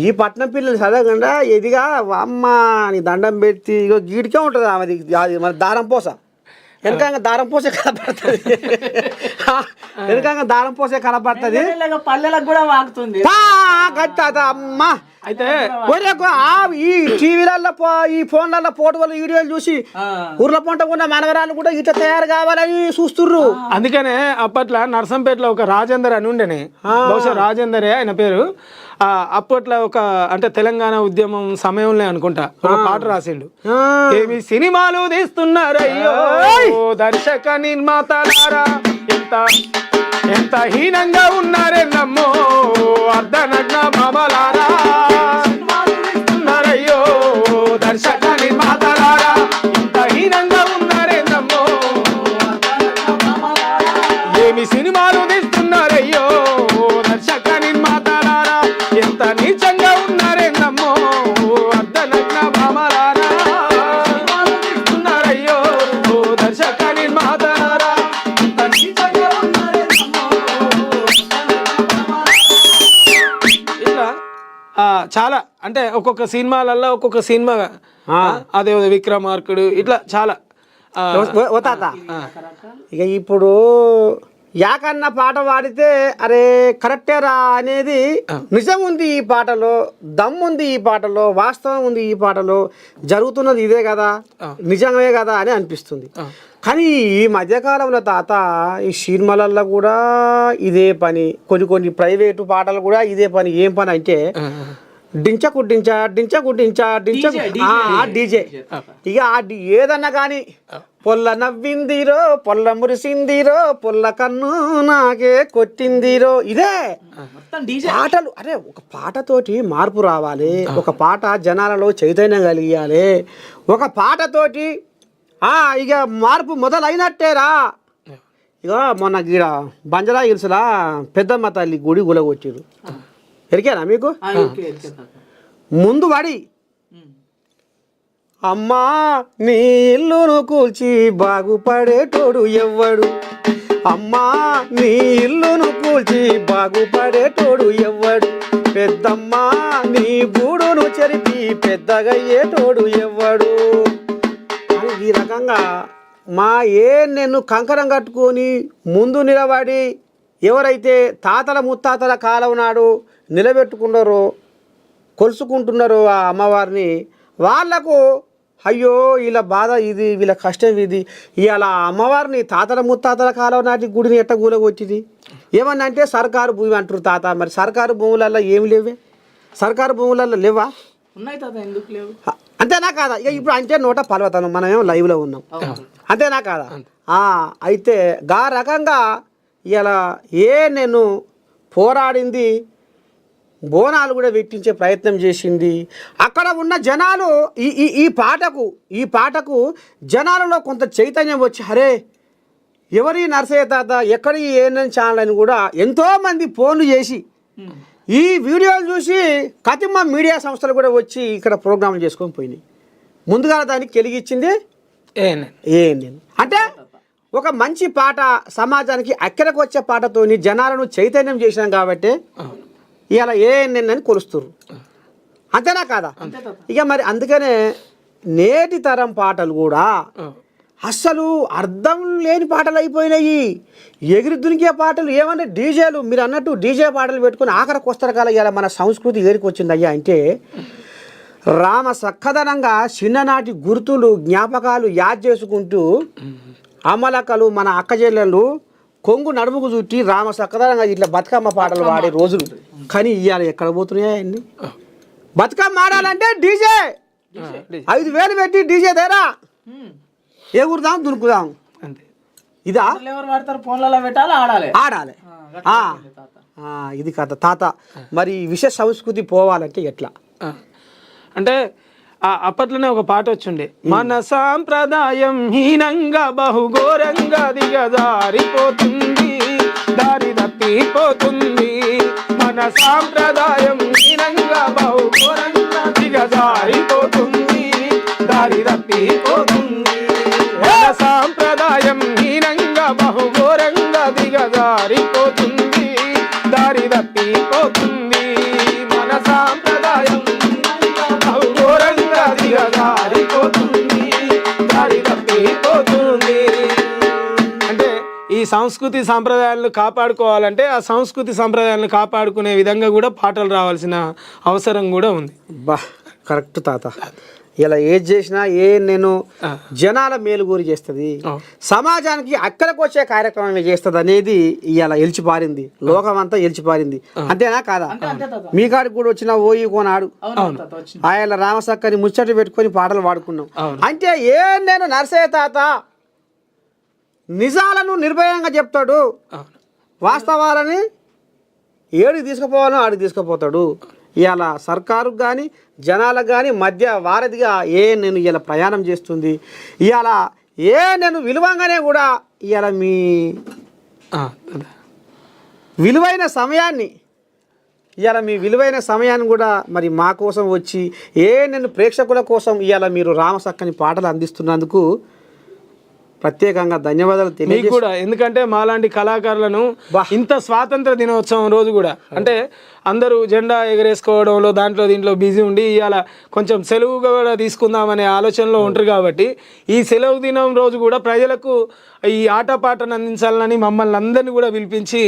ఈ పట్నం పిల్లలు చదవకుండా ఎదిగా అమ్మ నీ దండం పెట్టి ఇగో గీడికే ఉంటుంది ఆమెది అది మన దారం పోస వెనకంగా దారం పోసే కనపడుతుంది వెనకంగా దారం పోసే కనపడుతుంది మెల్లగా పల్లెలకు కూడా వాగుతుంది. అమ్మా అయితే ఈ టీవీలలో ఈ ఫోన్లలో ఫోటో వల్ల వీడియోలు చూసి ఊర్ల పంట ఉన్న మనవరాలు కూడా ఇట్లా తయారు కావాలని చూస్తుర్రు. అందుకనే అప్పట్లో నర్సంపేటలో ఒక రాజేందర్ అని ఉండేనే, బహుశా రాజేందరే ఆయన పేరు. అప్పట్లో ఒక అంటే తెలంగాణ ఉద్యమం సమయంలో అనుకుంటా ఒక పాట రాసిండు. ఏమి సినిమాలు తీస్తున్నారయ్యో దర్శక నిర్మాతలారా, ఎంత ఎంత హీనంగా ఉన్నారే నమ్మో అర్ధనగ్న మామలారా, ఉన్నారయ్యో దర్శక నిర్మాతలారా, ఎంత హీనంగా ఉన్నారే నమ్మో, ఏమి సినిమాలు తీస్తున్నారయ్యో దర్శక నిర్మాతలారా, ఎంత నీచంగా ఉన్నారే నమ్మో అర్ధనగ్న మామలారా, ఉన్నారయ్యో దర్శక నిర్మాతలారా, ఎంత నీచంగా ఉన్నారే నమ్మో. ఇట్లా చాలా అంటే ఒక్కొక్క సినిమాలలో ఒక్కొక్క సినిమా అదే విక్రమార్కుడు ఇట్లా చాలా తాత. ఇక ఇప్పుడు యాకన్న పాట పాడితే అరే కరెక్టేరా అనేది నిజం ఉంది ఈ పాటలో, దమ్ముంది ఈ పాటలో, వాస్తవం ఉంది ఈ పాటలో, జరుగుతున్నది ఇదే కదా, నిజమే కదా అని అనిపిస్తుంది. కానీ ఈ మధ్యకాలంలో తాత ఈ సినిమాలలో కూడా ఇదే పని, కొన్ని ప్రైవేటు పాటలు కూడా ఇదే పని. ఏం పని అంటే డించా కుట్టించా డీజే. ఇక ఏదన్నా కానీ పొల్ల నవ్విందిరో, పొల్ల మురిసిందిరో, పొల్ల కన్ను నాకే కొట్టిందిరో, ఇదే పాటలు. అరే ఒక పాటతోటి మార్పు రావాలి, ఒక పాట జనాలలో చైతన్యం కలిగియాలి, ఒక పాటతోటి ఇక మార్పు మొదలైనట్టేరా. ఇక మొన్న గీడ బంజరా హిల్స్లా పెద్దమ్మ తల్లి గుడి గులగొట్టిరు, ఎరికేనా మీకు? ముందు పడి అమ్మా నీ ఇల్లును కూల్చి బాగుపడేటోడు ఎవ్వడు, అమ్మా నీ ఇల్లును కూల్చి బాగుపడేటోడు ఎవ్వడు, పెద్దమ్మా నీ గూడును చెరిపి పెద్దగయ్యేటోడు ఎవ్వడు. ఈ రకంగా నేను కంకరం కట్టుకొని ముందు నిలబడి ఎవరైతే తాతల ముత్తాతల కాలం నాడు నిలబెట్టుకున్నారో కొలుసుకుంటున్నారో ఆ అమ్మవారిని, వాళ్లకు అయ్యో వీళ్ళ బాధ ఇది, వీళ్ళ కష్టం ఇది. ఇవాళ అమ్మవారిని తాతల ముత్తాతల కాలం నాటి గుడిని ఎట్ట కూలగొచ్చింది ఏమన్నా అంటే సర్కారు భూమి అంటారు తాత. మరి సర్కారు భూములలో ఏమి లేవే? సర్కారు భూములలో లేవా? ఉన్నాయి తాత, ఎందుకు లేవు? అంతేనా కాదా? ఇక ఇప్పుడు అంటే నోట పలవతాను, మనమేమో లైవ్లో ఉన్నాం, అంతేనా కాదా? అయితే గా రకంగా ఇలా నేను పోరాడింది, బోనాలు కూడా పెట్టించే ప్రయత్నం చేసింది. అక్కడ ఉన్న జనాలు ఈ పాటకు జనాలలో కొంత చైతన్యం వచ్చి అరే ఎవరి నర్సయ్య తాత ఎక్కడి ఏఎన్ఎన్ ఛానల్ అని కూడా ఎంతోమంది ఫోన్లు చేసి ఈ వీడియోలు చూసి కతిమ్మ మీడియా సంస్థలు కూడా వచ్చి ఇక్కడ ప్రోగ్రాంలు చేసుకొని పోయినాయి. ముందుగా దానికి కలిగిచ్చింది ఏఎన్ఎన్. అంటే ఒక మంచి పాట సమాజానికి అక్కడికి వచ్చే పాటతోని జనాలను చైతన్యం చేసినాం కాబట్టి ఇవాళ ఏఎన్ఎన్ అని కొలుస్తున్నారు, అంతేనా కాదా? ఇక మరి అందుకనే నేటి తరం పాటలు కూడా అస్సలు అర్థం లేని పాటలు అయిపోయినాయి. ఎగిరి దునికే పాటలు, ఏమంటే డీజేలు, మీరు అన్నట్టు డీజే పాటలు పెట్టుకుని ఆఖరికి వస్తారు కదా. ఇలా మన సంస్కృతి ఏరికి వచ్చింది అయ్యా అంటే రామ సక్కదనంగా చిన్ననాటి గుర్తులు జ్ఞాపకాలు యాద్ చేసుకుంటూ అమలకలు మన అక్కజెల్లెళ్ళు కొంగు నడుముకు చుట్టి రామ సక్కదనంగా ఇట్లా బతుకమ్మ పాటలు పాడే రోజులు. కానీ ఇవాళ ఎక్కడ పోతున్నాయండి? బతుకమ్మ ఆడాలంటే డీజే 5,000 పెట్టి డీజే తేరా ఎగురుదాం దునుకుదాం, ఇదా ఫోన్లలో పెట్టాలి, ఆడాలి. ఇది కథ తాత. మరి విషయ సంస్కృతి పోవాలంటే ఎట్లా అంటే అప్పట్లోనే ఒక పాట వచ్చిండే, మన సాంప్రదాయం హీనంగా బహుఘోరంగా దిగజారిపోతుంది, దారి తప్పిపోతుంది. మన సాంప్రదాయం హీనంగా బహుఘోరంగా దిగజారిపోతుంది, దారి తప్పిపోతుంది. మన సాంప్రదాయం హీనంగా బహుఘోరంగా దిగజారిపోతుంది, దారి తప్పిపోతుంది. మన సాంప్రదాయం దిగజారిపోతుంది, దారి తప్పిపోతుంది. సంస్కృతి సంప్రదాయాలను కాపాడుకోవాలంటే ఆ సంస్కృతి సంప్రదాయాలను కాపాడుకునే విధంగా కూడా పాటలు రావాల్సిన అవసరం కూడా ఉంది. బా కరెక్ట్ తాత. ఇలా ఏది చేసినా నేను జనాల మేలుగోరి చేస్తుంది, సమాజానికి అక్కడికి వచ్చే కార్యక్రమం చేస్తుంది అనేది ఇలా ఎలిచిపారింది, లోకం అంతా ఎలిచిపారింది. అంతేనా కాదా? మీ కాడికి కూడా వచ్చిన ఓయి కొనాడు ఆయన రామసక్కని ముచ్చట్లు పెట్టుకొని పాటలు పాడుకున్నాం. అంటే నేను నరసయ్య తాత నిజాలను నిర్భయంగా చెప్తాడు, వాస్తవాలని ఏడికి తీసుకుపోవాలో ఆడికి తీసుకుపోతాడు. ఇవాళ సర్కారుకు కానీ జనాలకు కానీ మధ్య వారధిగా నేను ఇలా ప్రయాణం చేస్తుంది. ఇవాళ నేను విలువంగానే కూడా ఇవాళ మీ విలువైన సమయాన్ని కూడా మరి మా కోసం వచ్చి నేను ప్రేక్షకుల కోసం ఇవాళ మీరు రామసక్కని పాటలు అందిస్తున్నందుకు ప్రత్యేకంగా ధన్యవాదాలు మీకు కూడా. ఎందుకంటే మాలాంటి కళాకారులను ఇంత స్వాతంత్ర దినోత్సవం రోజు కూడా అంటే అందరూ జెండా ఎగరేసుకోవడంలో దీంట్లో బిజీ ఉండి ఇవాళ కొంచెం సెలవుగా కూడా తీసుకుందామనే ఆలోచనలో ఉంటారు. కాబట్టి ఈ సెలవు దినం రోజు కూడా ప్రజలకు ఈ ఆటపాటను అందించాలని మమ్మల్ని అందరినీ కూడా పిలిపించి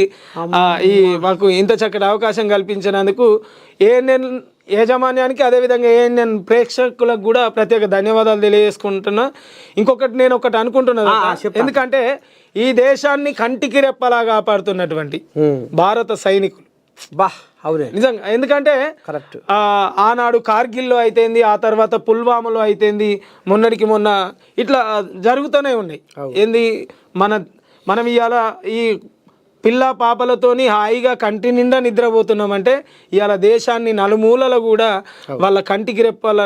మాకు ఇంత చక్కటి అవకాశం కల్పించినందుకు ఏఎన్ఎన్ యాజమాన్యానికి అదేవిధంగా ఏఎన్ఎన్ ప్రేక్షకులకు కూడా ప్రత్యేక ధన్యవాదాలు తెలియజేసుకుంటున్నా. ఇంకొకటి నేను ఒకటి అనుకుంటున్నా, ఎందుకంటే ఈ దేశాన్ని కంటికి రెప్పలా కాపాడుతున్నటువంటి భారత సైనికులు నిజంగా. ఎందుకంటే ఆనాడు కార్గిల్లో అయితేంది, ఆ తర్వాత పుల్వామాలో అయితేంది, మొన్నటికి మొన్న ఇట్లా జరుగుతూనే ఉన్నాయి. ఏంది మనం ఇవాళ ఈ పిల్ల పాపలతోని హాయిగా కంటి నిండా నిద్రపోతున్నామంటే ఇవాళ దేశాన్ని నలుమూలల కూడా వాళ్ళ కంటికి రెప్పల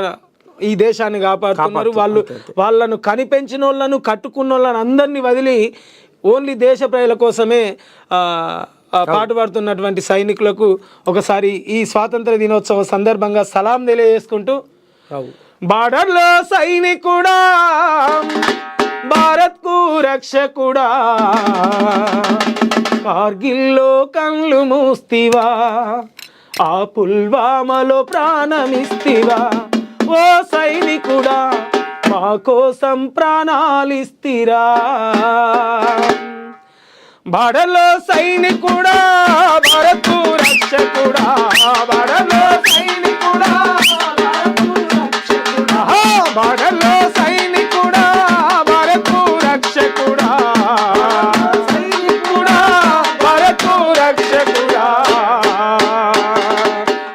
ఈ దేశాన్ని కాపాడుతున్నారు. వాళ్ళను కనిపెంచిన వాళ్ళను కట్టుకున్న వాళ్ళని అందరినీ వదిలి ఓన్లీ దేశ ప్రజల కోసమే పాటుపడుతున్నటువంటి సైనికులకు ఒకసారి ఈ స్వాతంత్ర దినోత్సవ సందర్భంగా సలాం తెలియజేసుకుంటూ, బార్డర్లో సైనికుడా భారత్కు రక్షకుడా, కార్గిల్లో కళ్ళు మూస్తివా, ఆ పుల్వామాలో ప్రాణమిస్తివా, ఓ సైనికుడా మా కోసం ప్రాణాలిస్తిరా. బార్డర్లో సైనికుడా భారత్కు రక్షకుడా, బార్డర్లో సైనికుడా బార్డర్లో సైనికుడా భారత్కు రక్షకుడా, సైనికుడా భారత్కు రక్షకుడా,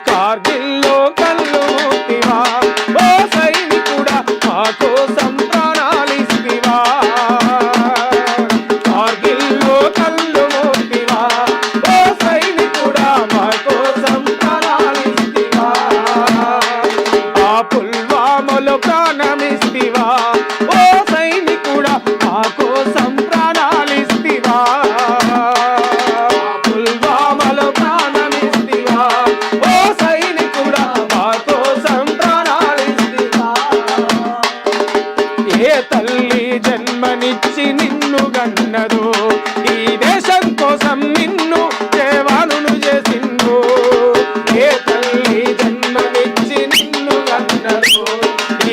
కార్గిల్లో కళ్ళు మూతివా, ఓ సైనికుడా మా కోసం ప్రాణాలిస్తివా, కార్గిల్లో కళ్ళు మూతివా, ఓ సైనికుడా మా కోసం ప్రాణాలిస్తివా, ఆ పుల్వామాలో ప్రాణమిస్తివా, ఓ సైనికుడా మా కోసం ప్రాణాలిస్తివా, పుల్వామాలో ప్రాణమిస్తివా, ఓ సైనికుడా మా కోసం ప్రాణాలిస్తివా. ఏ తల్లి జన్మనిచ్చి నిన్ను గన్నదో, ఈ దేశం కోసం నిన్ను సేవలను చేసిందో, ఏ తల్లి జన్మనిచ్చి నిన్ను గన్నదో,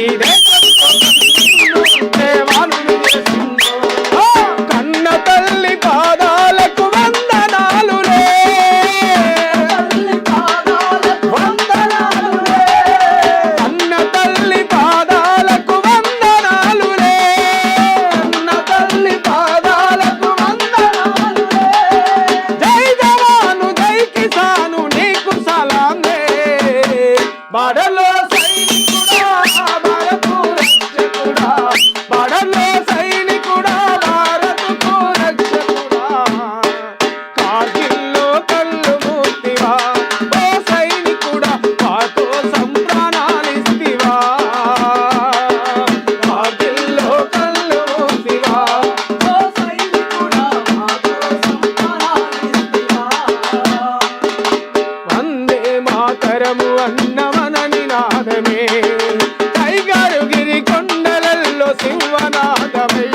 ఈ దేశం కోసం నిన్ను సేవలను చేసిందో, కన్న తల్లి పాదాలకు వందనాలులే, కన్న తల్లి పాదాలకు వందనాలులే, కన్న తల్లి పాదాలకు వందనాలులే, జై జవాను జై కిసాను నీకు సలాంలే, బార్డర్లో సైనికుడా భారత్కు రక్షకుడా, బార్డర్లో సైనికుడా భారత్కు రక్షకుడా, కార్గిల్లో కళ్ళు మూతివా, ఓ సైనికుడా మా కోసం ప్రాణాలిస్తివా, కార్గిల్లో కళ్ళు మూతివా, ఓ సైనికుడా మా కోసం ప్రాణాలిస్తివా. వందే మాతరము అన్నమన నినాదమే, టైగరు గిరి కొండలల్లో సింహనాదమే,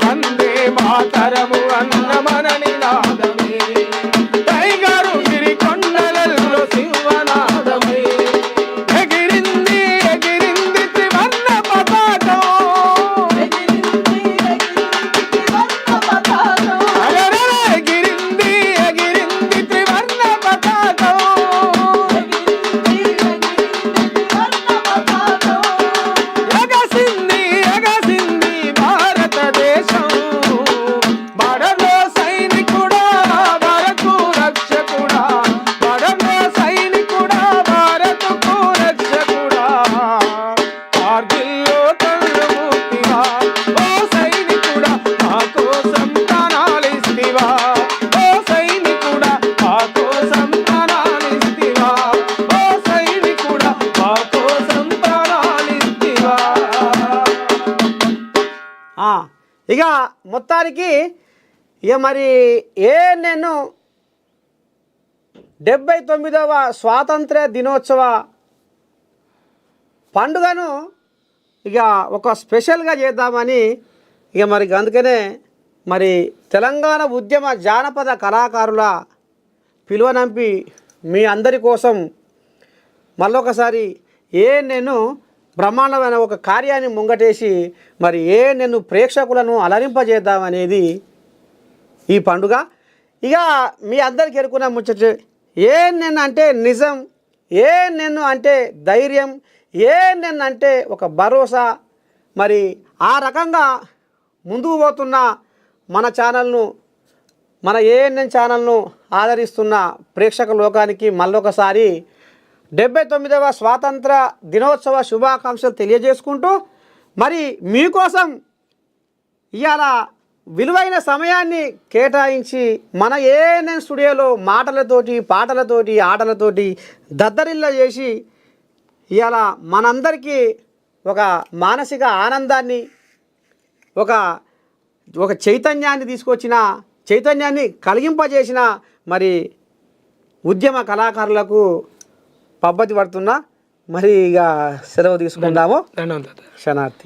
వందే మాతరము అన్నమన నినాదమే, టైగరు గిరి కొండలల్లో సింహనాదమే, ఎగిరింది ఎగిరింది త్రివర్ణ పతాకం, ఇక మొత్తానికి ఇక మరి నేను 79వ స్వాతంత్ర దినోత్సవ పండుగను ఇక ఒక స్పెషల్గా చేద్దామని ఇక మరి అందుకనే మరి తెలంగాణ ఉద్యమ జానపద కళాకారుల పిలువనంపి మీ అందరి కోసం మళ్ళొకసారి నేను బ్రహ్మాండమైన ఒక కార్యాన్ని ముంగటేసి మరి నేను ప్రేక్షకులను అలరింపజేద్దామనేది ఈ పండుగ. ఇక మీ అందరికి ఎరుకున్న ముచ్చట నేను అంటే నిజం, నేను అంటే ధైర్యం, నేను అంటే ఒక భరోసా. మరి ఆ రకంగా ముందుకు పోతున్న మన ఛానల్ను, మన ఏఎన్ఎన్ ఛానల్ను ఆదరిస్తున్న ప్రేక్షక లోకానికి మళ్ళొకసారి 79వ స్వాతంత్ర దినోత్సవ శుభాకాంక్షలు తెలియజేసుకుంటూ మరి మీకోసం ఇవాళ విలువైన సమయాన్ని కేటాయించి మన ఏఎన్ఎన్ స్టూడియోలో మాటలతోటి పాటలతోటి ఆటలతోటి దద్దరిల్ల చేసి ఇవాళ మనందరికీ ఒక మానసిక ఆనందాన్ని ఒక చైతన్యాన్ని తీసుకొచ్చిన, చైతన్యాన్ని కలిగింపజేసిన మరి ఉద్యమ కళాకారులకు పబ్బతి పడుతున్నా. మరి ఇక సెలవు తీసుకుందాము. ధన్యవాదాలు. శనార్థి.